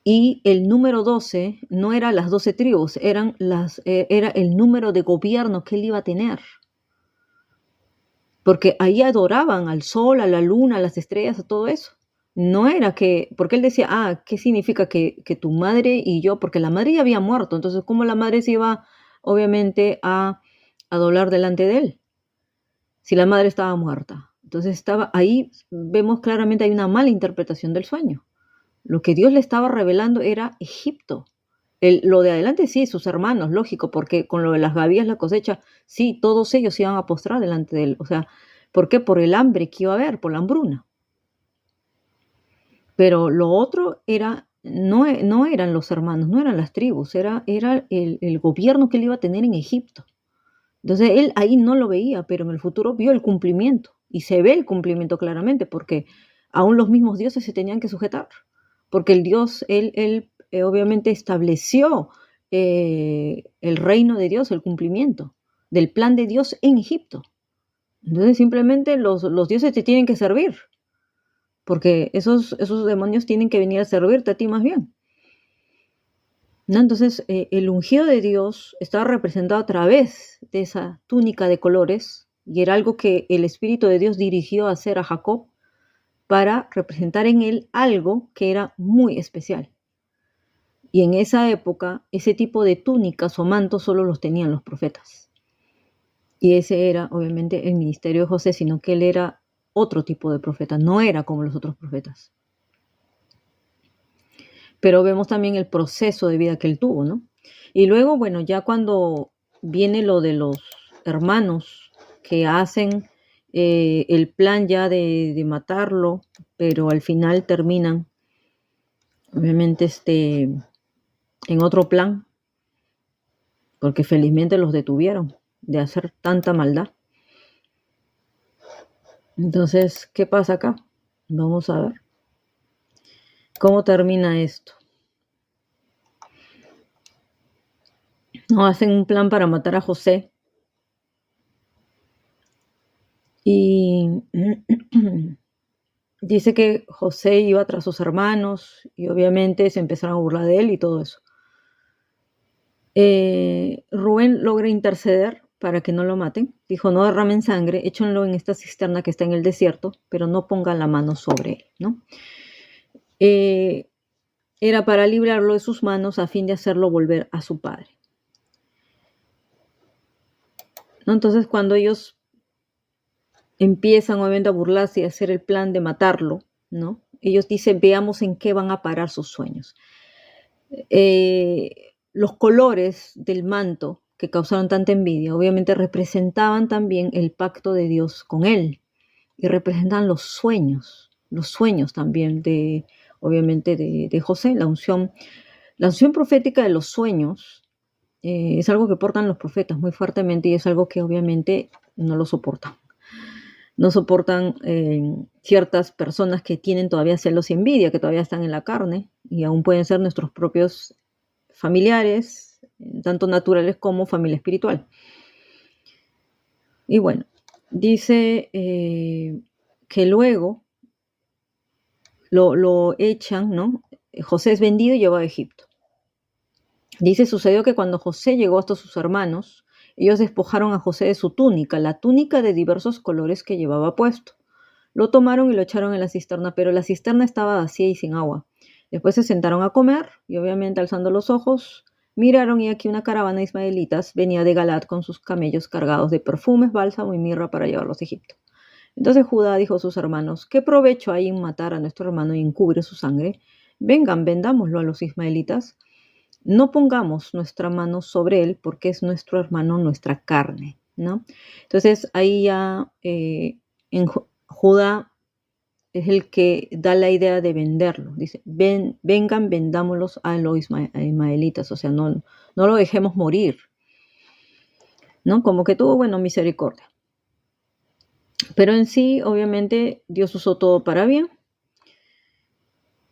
Y el número 12 no era las 12 tribus, era el número de gobierno que él iba a tener. Porque ahí adoraban al sol, a la luna, a las estrellas, a todo eso. No era porque él decía, ¿qué significa que tu madre y yo? Porque la madre ya había muerto, entonces ¿cómo la madre se iba obviamente a doblar delante de él? Si la madre estaba muerta. Entonces ahí vemos claramente hay una mala interpretación del sueño. Lo que Dios le estaba revelando era Egipto. Lo de adelante sí, sus hermanos, lógico, porque con lo de las gavillas, la cosecha, sí, todos ellos se iban a postrar delante de él. O sea, ¿por qué? Por el hambre que iba a haber, por la hambruna. Pero lo otro no eran los hermanos, no eran las tribus, era el gobierno que él iba a tener en Egipto. Entonces él ahí no lo veía, pero en el futuro vio el cumplimiento. Y se ve el cumplimiento claramente, porque aún los mismos dioses se tenían que sujetar. Porque el Dios, él obviamente estableció el reino de Dios, el cumplimiento del plan de Dios en Egipto. Entonces simplemente los dioses te tienen que servir, porque esos demonios tienen que venir a servirte a ti más bien. ¿No? Entonces el ungido de Dios estaba representado a través de esa túnica de colores y era algo que el Espíritu de Dios dirigió a hacer a Jacob para representar en él algo que era muy especial. Y en esa época, ese tipo de túnicas o mantos solo los tenían los profetas. Y ese era, obviamente, el ministerio de José, sino que él era otro tipo de profeta, no era como los otros profetas. Pero vemos también el proceso de vida que él tuvo, ¿no? Y luego, bueno, ya cuando viene lo de los hermanos que hacen el plan ya de matarlo, pero al final terminan, obviamente, en otro plan, porque felizmente los detuvieron de hacer tanta maldad. Entonces, ¿qué pasa acá? Vamos a ver cómo termina esto. No, hacen un plan para matar a José. Y dice que José iba tras sus hermanos y obviamente se empezaron a burlar de él y todo eso. Rubén logra interceder para que no lo maten. Dijo, no derramen sangre, échenlo en esta cisterna que está en el desierto, pero no pongan la mano sobre él, ¿no? Era para librarlo de sus manos a fin de hacerlo volver a su padre, ¿no? Entonces, cuando ellos empiezan obviamente a burlarse y a hacer el plan de matarlo, ¿no? Ellos dicen, veamos en qué van a parar sus sueños. Los colores del manto que causaron tanta envidia, obviamente representaban también el pacto de Dios con él y representan los sueños también obviamente, de José, la unción profética de los sueños. Es algo que portan los profetas muy fuertemente y es algo que obviamente no lo soportan. No soportan ciertas personas que tienen todavía celos y envidia, que todavía están en la carne y aún pueden ser nuestros propios familiares, tanto naturales como familia espiritual. Y bueno, dice que luego lo echan, ¿no? José es vendido y llevado a Egipto. Dice, sucedió que cuando José llegó hasta sus hermanos, ellos despojaron a José de su túnica, la túnica de diversos colores que llevaba puesto. Lo tomaron y lo echaron en la cisterna, pero la cisterna estaba vacía y sin agua. Después se sentaron a comer y obviamente alzando los ojos, miraron y aquí una caravana de ismaelitas venía de Galat con sus camellos cargados de perfumes, bálsamo y mirra para llevarlos a Egipto. Entonces Judá dijo a sus hermanos, ¿qué provecho hay en matar a nuestro hermano y encubrir su sangre? Vengan, vendámoslo a los ismaelitas. No pongamos nuestra mano sobre él porque es nuestro hermano, nuestra carne, ¿no? Entonces ahí ya en Judá es el que da la idea de venderlo. Dice, vengan, vendámoslos a los ismaelitas, o sea, no lo dejemos morir, ¿no? Como que tuvo, bueno, misericordia. Pero en sí, obviamente, Dios usó todo para bien.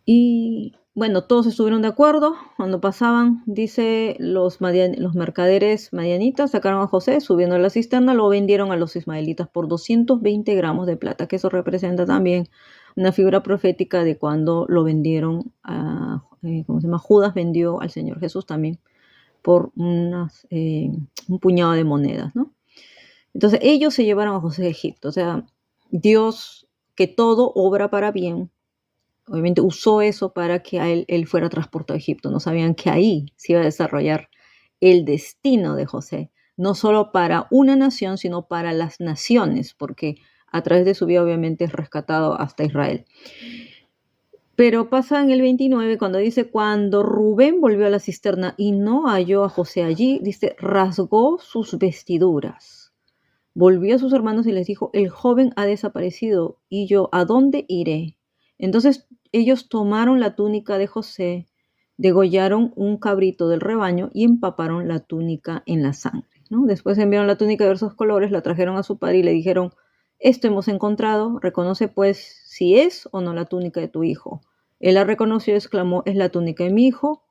Y bueno, todos estuvieron de acuerdo. Cuando pasaban, dice, los mercaderes madianitas sacaron a José, subiendo a la cisterna, lo vendieron a los ismaelitas por 220 gramos de plata, que eso representa también una figura profética de cuando lo vendieron a, ¿cómo se llama? Judas vendió al Señor Jesús también por un puñado de monedas, ¿no? Entonces ellos se llevaron a José a Egipto. O sea, Dios, que todo obra para bien, obviamente usó eso para que él fuera transportado a Egipto. No sabían que ahí se iba a desarrollar el destino de José, no solo para una nación, sino para las naciones, porque a través de su vida obviamente es rescatado hasta Israel. Pero pasa en el 29 cuando dice, cuando Rubén volvió a la cisterna y no halló a José allí, dice, rasgó sus vestiduras. Volvió a sus hermanos y les dijo, el joven ha desaparecido y yo, ¿a dónde iré? Entonces ellos tomaron la túnica de José, degollaron un cabrito del rebaño y empaparon la túnica en la sangre, ¿no? Después enviaron la túnica de diversos colores, la trajeron a su padre y le dijeron, esto hemos encontrado, reconoce pues si es o no la túnica de tu hijo. Él la reconoció y exclamó, es la túnica de mi hijo.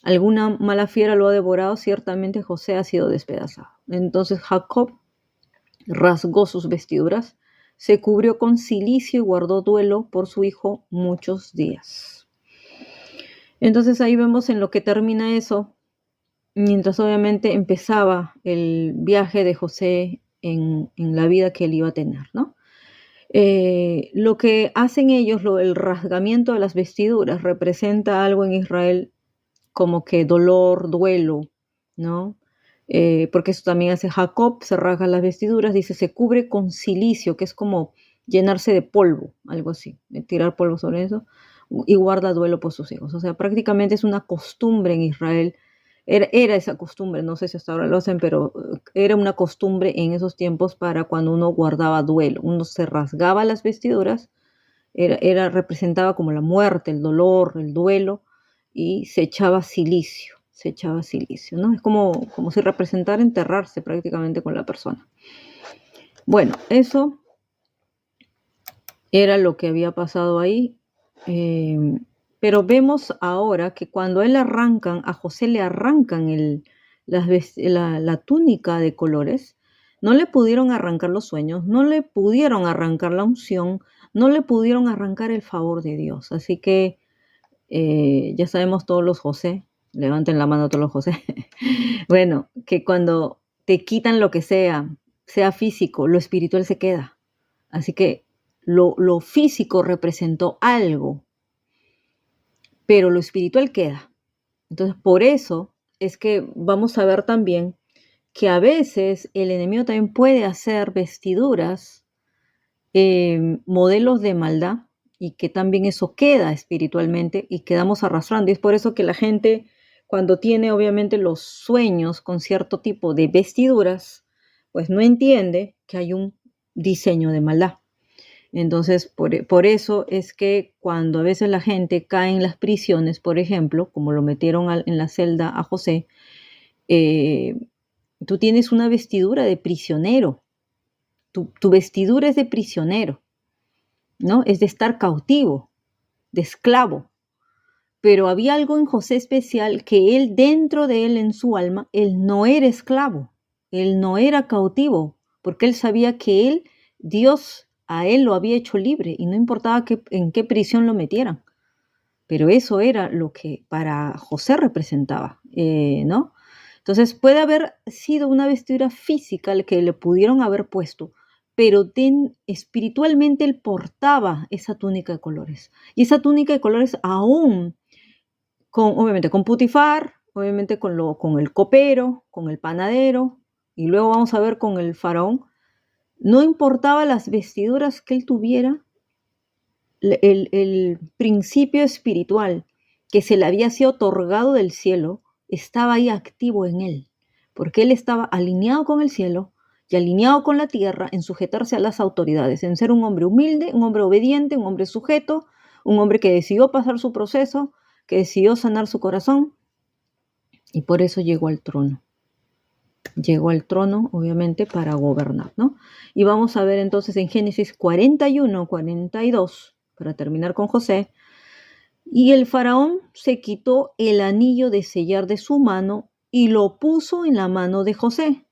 Alguna mala fiera lo ha devorado, ciertamente José ha sido despedazado. Entonces Jacob rasgó sus vestiduras, se cubrió con cilicio y guardó duelo por su hijo muchos días. Entonces ahí vemos en lo que termina eso, mientras obviamente empezaba el viaje de José en la vida que él iba a tener, ¿no? Lo que hacen ellos, el rasgamiento de las vestiduras, representa algo en Israel como que dolor, duelo, ¿no? Porque eso también hace Jacob, se rasga las vestiduras, dice, se cubre con cilicio, que es como llenarse de polvo, algo así, tirar polvo sobre eso, y guarda duelo por sus hijos. O sea, prácticamente es una costumbre en Israel, era esa costumbre, no sé si hasta ahora lo hacen, pero era una costumbre en esos tiempos para cuando uno guardaba duelo, uno se rasgaba las vestiduras, representaba como la muerte, el dolor, el duelo, y se echaba silicio, ¿no? Es como si representara enterrarse prácticamente con la persona. Bueno, eso era lo que había pasado ahí, pero vemos ahora que cuando a José le arrancan la túnica de colores, no le pudieron arrancar los sueños, no le pudieron arrancar la unción, no le pudieron arrancar el favor de Dios. Así que ya sabemos todos los José, levanten la mano todos los José, bueno, que cuando te quitan lo que sea físico, lo espiritual se queda. Así que lo físico representó algo, pero lo espiritual queda. Entonces, por eso es que vamos a ver también que a veces el enemigo también puede hacer vestiduras modelos de maldad y que también eso queda espiritualmente y quedamos arrastrando. Y es por eso que la gente, cuando tiene obviamente los sueños con cierto tipo de vestiduras, pues no entiende que hay un diseño de maldad. Entonces, por eso es que cuando a veces la gente cae en las prisiones, por ejemplo, como lo metieron en la celda a José, eh, tú tienes una vestidura de prisionero, tu vestidura es de prisionero, ¿no? Es de estar cautivo, de esclavo. Pero había algo en José especial que él, dentro de él, en su alma, él no era esclavo, él no era cautivo, porque él sabía que él, Dios, a él lo había hecho libre y no importaba en qué prisión lo metieran. Pero eso era lo que para José representaba, ¿no? Entonces puede haber sido una vestidura física que le pudieron haber puesto, pero espiritualmente él portaba esa túnica de colores. Y esa túnica de colores aún, obviamente con Putifar, obviamente con el copero, con el panadero, y luego vamos a ver con el faraón, no importaba las vestiduras que él tuviera, el principio espiritual que se le había sido otorgado del cielo estaba ahí activo en él, porque él estaba alineado con el cielo y alineado con la tierra en sujetarse a las autoridades, en ser un hombre humilde, un hombre obediente, un hombre sujeto, un hombre que decidió pasar su proceso, que decidió sanar su corazón y por eso llegó al trono. Llegó al trono, obviamente, para gobernar, ¿no? Y vamos a ver entonces en Génesis 41, 42, para terminar con José. Y el faraón se quitó el anillo de sellar de su mano y lo puso en la mano de José,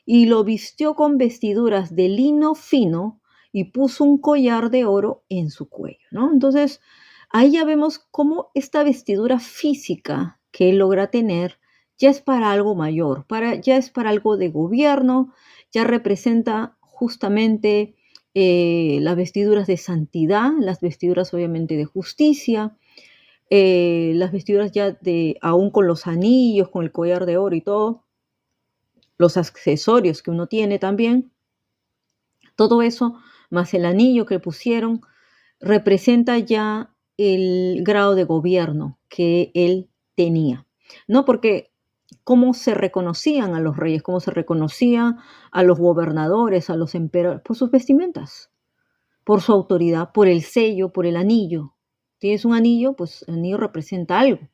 y lo vistió con vestiduras de lino fino y puso un collar de oro en su cuello, ¿no? Entonces, ahí ya vemos cómo esta vestidura física que él logra tener ya es para algo mayor, ya es para algo de gobierno, ya representa justamente las vestiduras de santidad, las vestiduras obviamente de justicia, las vestiduras ya aún con los anillos, con el collar de oro y todo, los accesorios que uno tiene también, todo eso, más el anillo que pusieron, representa ya el grado de gobierno que él tenía, ¿no? Porque cómo se reconocían a los reyes, cómo se reconocían a los gobernadores, a los emperadores, por sus vestimentas, por su autoridad, por el sello, por el anillo. Tienes un anillo, pues el anillo representa algo,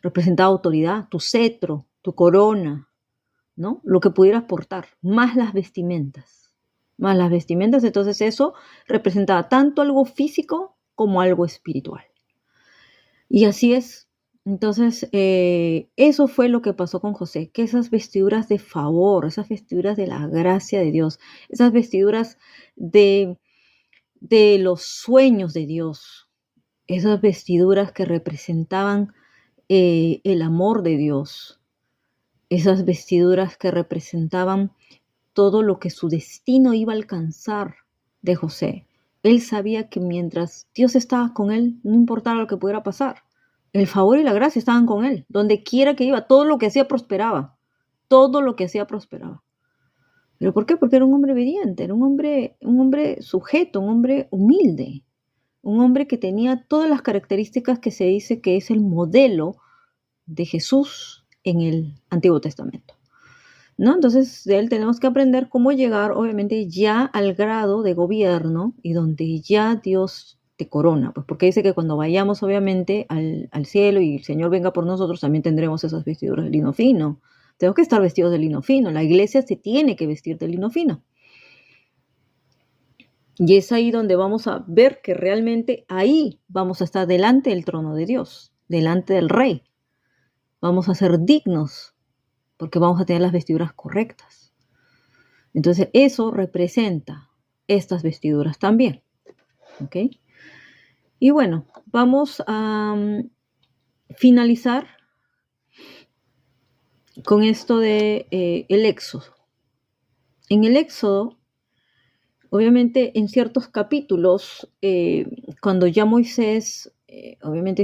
representa autoridad, tu cetro, tu corona, ¿no? Lo que pudieras portar, más las vestimentas. Más las vestimentas, entonces eso representaba tanto algo físico como algo espiritual. Y así es. Entonces, eso fue lo que pasó con José, que esas vestiduras de favor, esas vestiduras de la gracia de Dios, esas vestiduras de los sueños de Dios, esas vestiduras que representaban el amor de Dios, esas vestiduras que representaban todo lo que su destino iba a alcanzar de José. Él sabía que mientras Dios estaba con él, no importaba lo que pudiera pasar. El favor y la gracia estaban con él. Donde quiera que iba, todo lo que hacía prosperaba. Todo lo que hacía prosperaba. ¿Pero por qué? Porque era un hombre obediente, era un hombre sujeto, un hombre humilde, un hombre que tenía todas las características que se dice que es el modelo de Jesús en el Antiguo Testamento, ¿no? Entonces de él tenemos que aprender cómo llegar, obviamente, ya al grado de gobierno y donde ya Dios te corona, pues porque dice que cuando vayamos, obviamente, al cielo y el Señor venga por nosotros, también tendremos esas vestiduras de lino fino. Tenemos que estar vestidos de lino fino. La iglesia se tiene que vestir de lino fino. Y es ahí donde vamos a ver que realmente ahí vamos a estar delante del trono de Dios, delante del Rey. Vamos a ser dignos porque vamos a tener las vestiduras correctas. Entonces eso representa estas vestiduras también. ¿Ok? Y bueno, vamos a finalizar con esto de el Éxodo. En el Éxodo, obviamente en ciertos capítulos, cuando ya Moisés, obviamente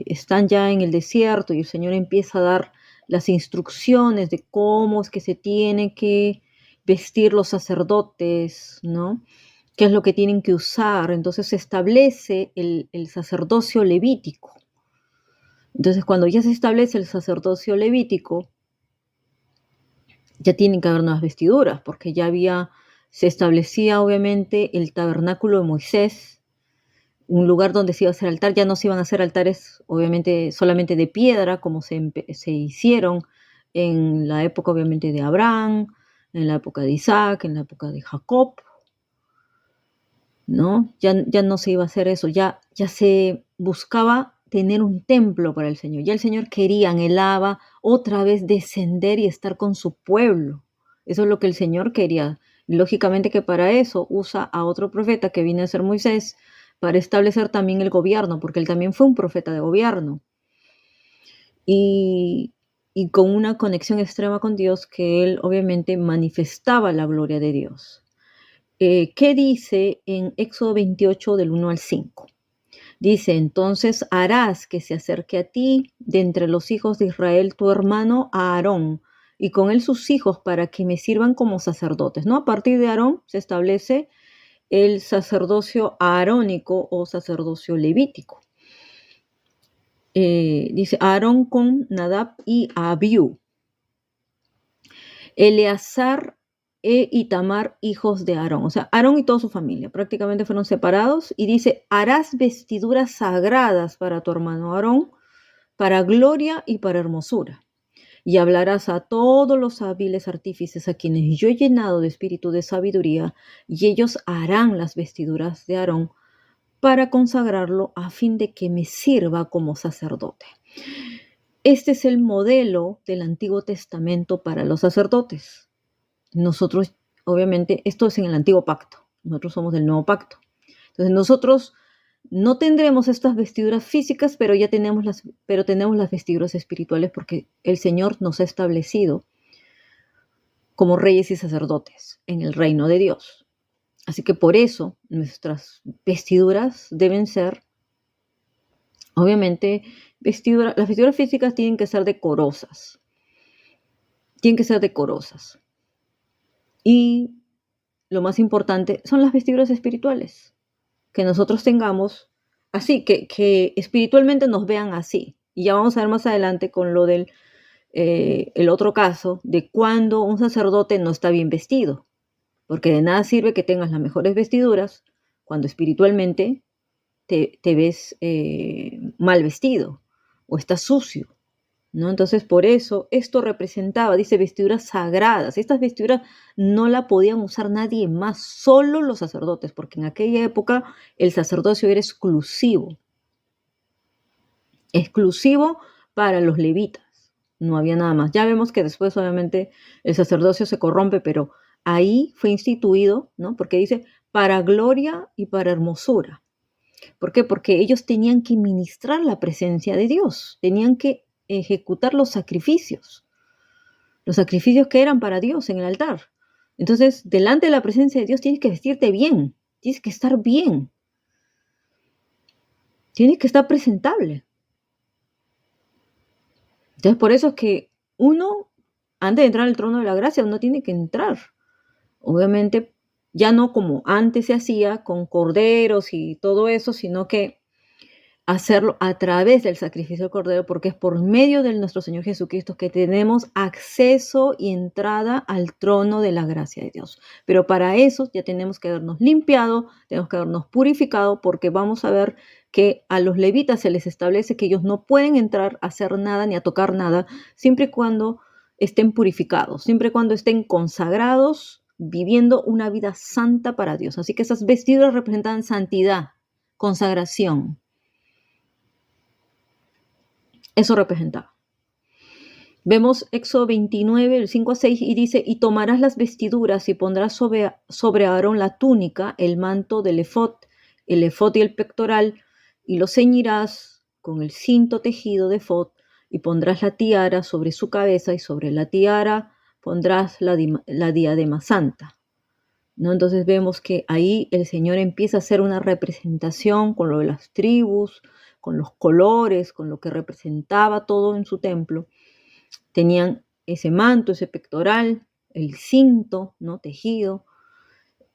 están ya en el desierto y el Señor empieza a dar las instrucciones de cómo es que se tienen que vestir los sacerdotes, ¿no? qué es lo que tienen que usar. Entonces se establece el sacerdocio levítico. Entonces cuando ya se establece el sacerdocio levítico, ya tienen que haber nuevas vestiduras, porque se establecía obviamente el tabernáculo de Moisés, un lugar donde se iba a hacer altar. Ya no se iban a hacer altares obviamente solamente de piedra, como se hicieron en la época obviamente de Abraham, en la época de Isaac, en la época de Jacob, ¿no? Ya no se iba a hacer eso, ya se buscaba tener un templo para el Señor. Ya el Señor quería, anhelaba otra vez descender y estar con su pueblo. Eso es lo que el Señor quería. Y lógicamente que para eso usa a otro profeta que viene a ser Moisés, para establecer también el gobierno, porque él también fue un profeta de gobierno. Y, y con una conexión extrema con Dios, que él obviamente manifestaba la gloria de Dios. ¿Qué dice en Éxodo 28 del 1 al 5? Dice, entonces harás que se acerque a ti de entre los hijos de Israel tu hermano Aarón, y con él sus hijos, para que me sirvan como sacerdotes, ¿no? A partir de Aarón se establece el sacerdocio aarónico o sacerdocio levítico. Dice Aarón con Nadab y Abiú. Eleazar e Itamar, hijos de Aarón. O sea, Aarón y toda su familia prácticamente fueron separados. Y dice, harás vestiduras sagradas para tu hermano Aarón, para gloria y para hermosura. Y hablarás a todos los hábiles artífices a quienes yo he llenado de espíritu de sabiduría, y ellos harán las vestiduras de Aarón para consagrarlo a fin de que me sirva como sacerdote. Este es el modelo del Antiguo Testamento para los sacerdotes. Nosotros, obviamente, esto es en el Antiguo Pacto. Nosotros somos del Nuevo Pacto. Entonces nosotros no tendremos estas vestiduras físicas, pero tenemos las vestiduras espirituales, porque el Señor nos ha establecido como reyes y sacerdotes en el reino de Dios. Así que por eso nuestras vestiduras deben ser, obviamente, las vestiduras físicas tienen que ser decorosas. Tienen que ser decorosas. Y lo más importante son las vestiduras espirituales. Que nosotros tengamos así, que espiritualmente nos vean así. Y ya vamos a ver más adelante con lo del el otro caso de cuando un sacerdote no está bien vestido. Porque de nada sirve que tengas las mejores vestiduras cuando espiritualmente te ves mal vestido o estás sucio, ¿no? Entonces, por eso esto representaba, dice, vestiduras sagradas. Estas vestiduras no la podían usar nadie más, solo los sacerdotes, porque en aquella época el sacerdocio era exclusivo para los levitas. No había nada más. Ya vemos que después, obviamente, el sacerdocio se corrompe, pero ahí fue instituido, ¿no? Porque dice, para gloria y para hermosura. ¿Por qué? Porque ellos tenían que ministrar la presencia de Dios, tenían que ejecutar los sacrificios que eran para Dios en el altar. Entonces, delante de la presencia de Dios tienes que vestirte bien, tienes que estar bien, tienes que estar presentable. Entonces, por eso es que uno, antes de entrar al trono de la gracia, uno tiene que entrar. Obviamente, ya no como antes se hacía con corderos y todo eso, sino que hacerlo a través del sacrificio del Cordero, porque es por medio de nuestro Señor Jesucristo que tenemos acceso y entrada al trono de la gracia de Dios. Pero para eso ya tenemos que habernos limpiado, tenemos que habernos purificado, porque vamos a ver que a los levitas se les establece que ellos no pueden entrar a hacer nada ni a tocar nada, siempre y cuando estén purificados, siempre y cuando estén consagrados, viviendo una vida santa para Dios. Así que esas vestiduras representan santidad, consagración. Eso representaba. Vemos Éxodo 29, el 5 a 6, y dice, y tomarás las vestiduras y pondrás sobre Aarón la túnica, el manto del efod y el pectoral, y lo ceñirás con el cinto tejido de efod, y pondrás la tiara sobre su cabeza, y sobre la tiara pondrás la diadema santa. ¿No? Entonces vemos que ahí el Señor empieza a hacer una representación con lo de las tribus, con los colores, con lo que representaba todo en su templo. Tenían ese manto, ese pectoral, el cinto, ¿no? Tejido.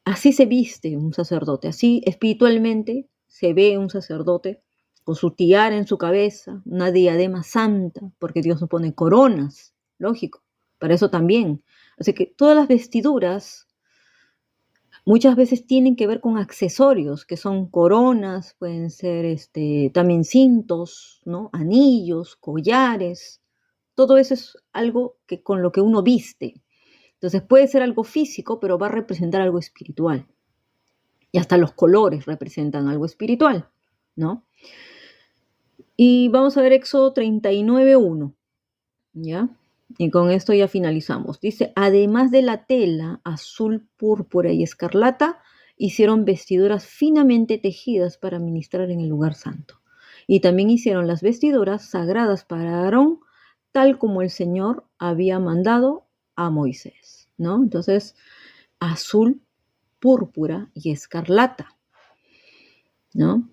Así se viste un sacerdote, así espiritualmente se ve un sacerdote con su tiara en su cabeza, una diadema santa, porque Dios nos pone coronas, lógico, para eso también. Así que todas las vestiduras muchas veces tienen que ver con accesorios, que son coronas, pueden ser también cintos, ¿no? Anillos, collares. Todo eso es algo que con lo que uno viste. Entonces puede ser algo físico, pero va a representar algo espiritual. Y hasta los colores representan algo espiritual, ¿no? Y vamos a ver Éxodo 39:1, ¿ya? Y con esto ya finalizamos. Dice, además de la tela azul, púrpura y escarlata, hicieron vestiduras finamente tejidas para ministrar en el lugar santo. Y también hicieron las vestiduras sagradas para Aarón, tal como el Señor había mandado a Moisés, ¿no? Entonces, azul, púrpura y escarlata, ¿no?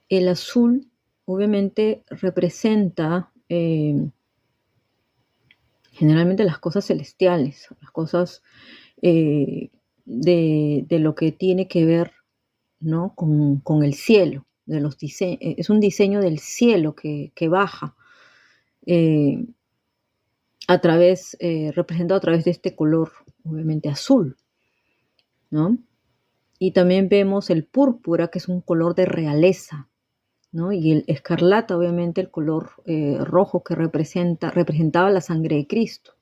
El azul obviamente representa generalmente las cosas celestiales, las cosas de lo que tiene que ver, ¿no? con el cielo, es un diseño del cielo que baja eh, representado a través de este color, obviamente azul, ¿no? Y también vemos el púrpura, que es un color de realeza, ¿no? Y el escarlata, obviamente, el color rojo que representaba la sangre de Cristo.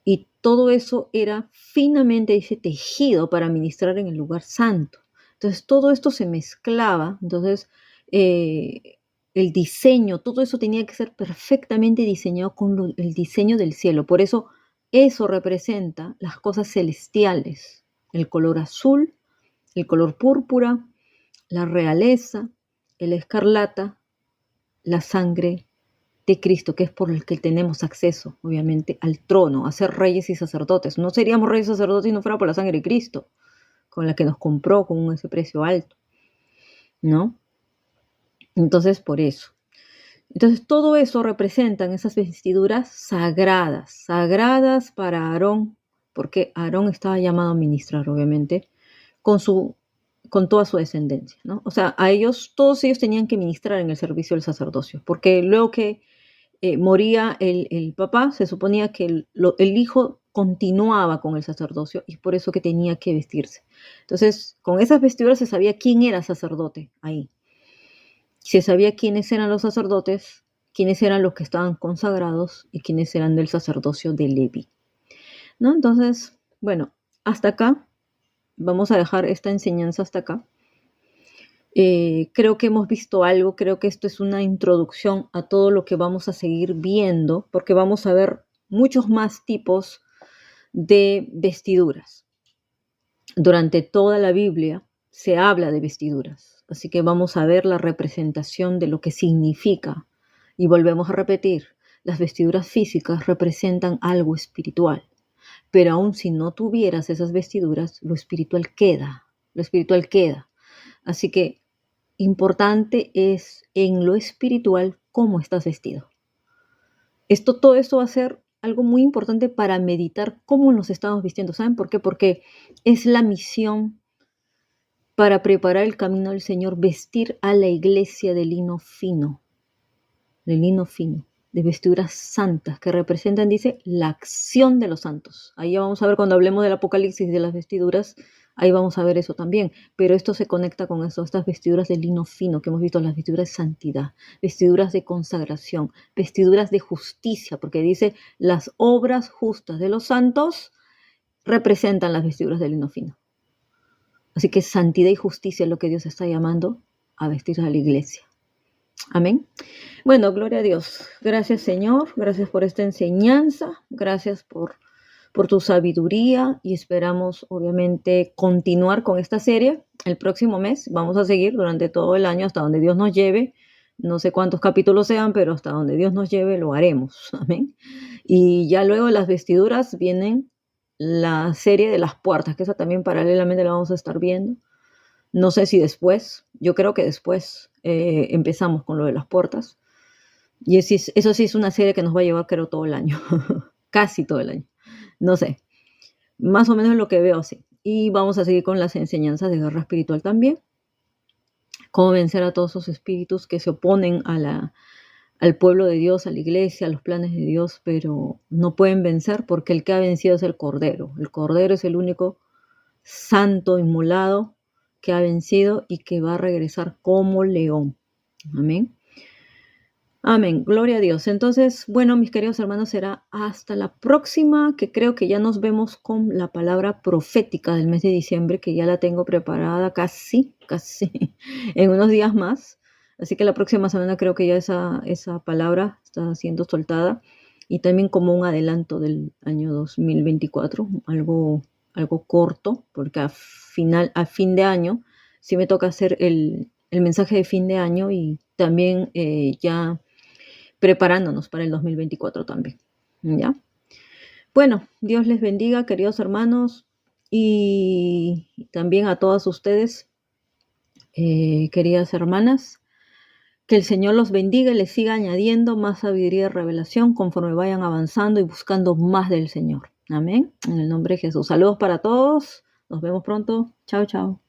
Y todo eso era finamente, dice, tejido para ministrar en el lugar santo. Entonces, todo esto se mezclaba. Entonces, el diseño, todo eso tenía que ser perfectamente diseñado con el diseño del cielo. Por eso representa las cosas celestiales. El color azul, el color púrpura, la realeza, el escarlata, la sangre de Cristo, que es por el que tenemos acceso, obviamente, al trono, a ser reyes y sacerdotes. No seríamos reyes y sacerdotes si no fuera por la sangre de Cristo, con la que nos compró con ese precio alto, ¿no? Entonces, por eso. Entonces, todo eso representan esas vestiduras sagradas, sagradas para Aarón, porque Aarón estaba llamado a ministrar, obviamente, con toda su descendencia, ¿no? O sea, todos ellos tenían que ministrar en el servicio del sacerdocio, porque luego que moría el papá, se suponía que el hijo continuaba con el sacerdocio y por eso que tenía que vestirse. Entonces, con esas vestiduras se sabía quién era sacerdote ahí. Se sabía quiénes eran los sacerdotes, quiénes eran los que estaban consagrados y quiénes eran del sacerdocio de Leví, ¿no? Entonces, bueno, hasta acá. Vamos a dejar esta enseñanza hasta acá. Creo que hemos visto algo, creo que esto es una introducción a todo lo que vamos a seguir viendo, porque vamos a ver muchos más tipos de vestiduras. Durante toda la Biblia se habla de vestiduras, así que vamos a ver la representación de lo que significa. Y volvemos a repetir, las vestiduras físicas representan algo espiritual, pero aun si no tuvieras esas vestiduras, lo espiritual queda, Así que importante es en lo espiritual cómo estás vestido. Todo esto va a ser algo muy importante para meditar cómo nos estamos vistiendo. ¿Saben por qué? Porque es la misión para preparar el camino del Señor, vestir a la iglesia de lino fino, de vestiduras santas que representan, dice, la acción de los santos. Ahí ya vamos a ver cuando hablemos del Apocalipsis de las vestiduras, ahí vamos a ver eso también, pero esto se conecta con eso, estas vestiduras de lino fino que hemos visto, las vestiduras de santidad, vestiduras de consagración, vestiduras de justicia, porque dice, las obras justas de los santos representan las vestiduras de lino fino. Así que santidad y justicia es lo que Dios está llamando a vestir a la iglesia. Amén. Bueno, gloria a Dios. Gracias, Señor. Gracias por esta enseñanza. Gracias por tu sabiduría y esperamos, obviamente, continuar con esta serie el próximo mes. Vamos a seguir durante todo el año hasta donde Dios nos lleve. No sé cuántos capítulos sean, pero hasta donde Dios nos lleve lo haremos. Amén. Y ya luego de las vestiduras vienen la serie de las puertas, que esa también paralelamente la vamos a estar viendo. No sé si después, yo creo que después empezamos con lo de las puertas. Y eso sí es una serie que nos va a llevar, creo, todo el año. Casi todo el año. No sé. Más o menos es lo que veo así. Y vamos a seguir con las enseñanzas de guerra espiritual también. Cómo vencer a todos esos espíritus que se oponen al pueblo de Dios, a la iglesia, a los planes de Dios, pero no pueden vencer porque el que ha vencido es el Cordero. El Cordero es el único santo inmolado que ha vencido y que va a regresar como león. Amén. Amén, gloria a Dios. Entonces, bueno, mis queridos hermanos, será hasta la próxima, que creo que ya nos vemos con la palabra profética del mes de diciembre, que ya la tengo preparada casi, en unos días más. Así que la próxima semana creo que ya esa palabra está siendo soltada, y también como un adelanto del año 2024, algo corto, porque a fin de año sí me toca hacer el mensaje de fin de año, y también ya preparándonos para el 2024 también. ¿Ya? Bueno, Dios les bendiga, queridos hermanos, y también a todas ustedes, queridas hermanas. Que el Señor los bendiga y les siga añadiendo más sabiduría y revelación conforme vayan avanzando y buscando más del Señor. Amén. En el nombre de Jesús. Saludos para todos. Nos vemos pronto. Chao, chao.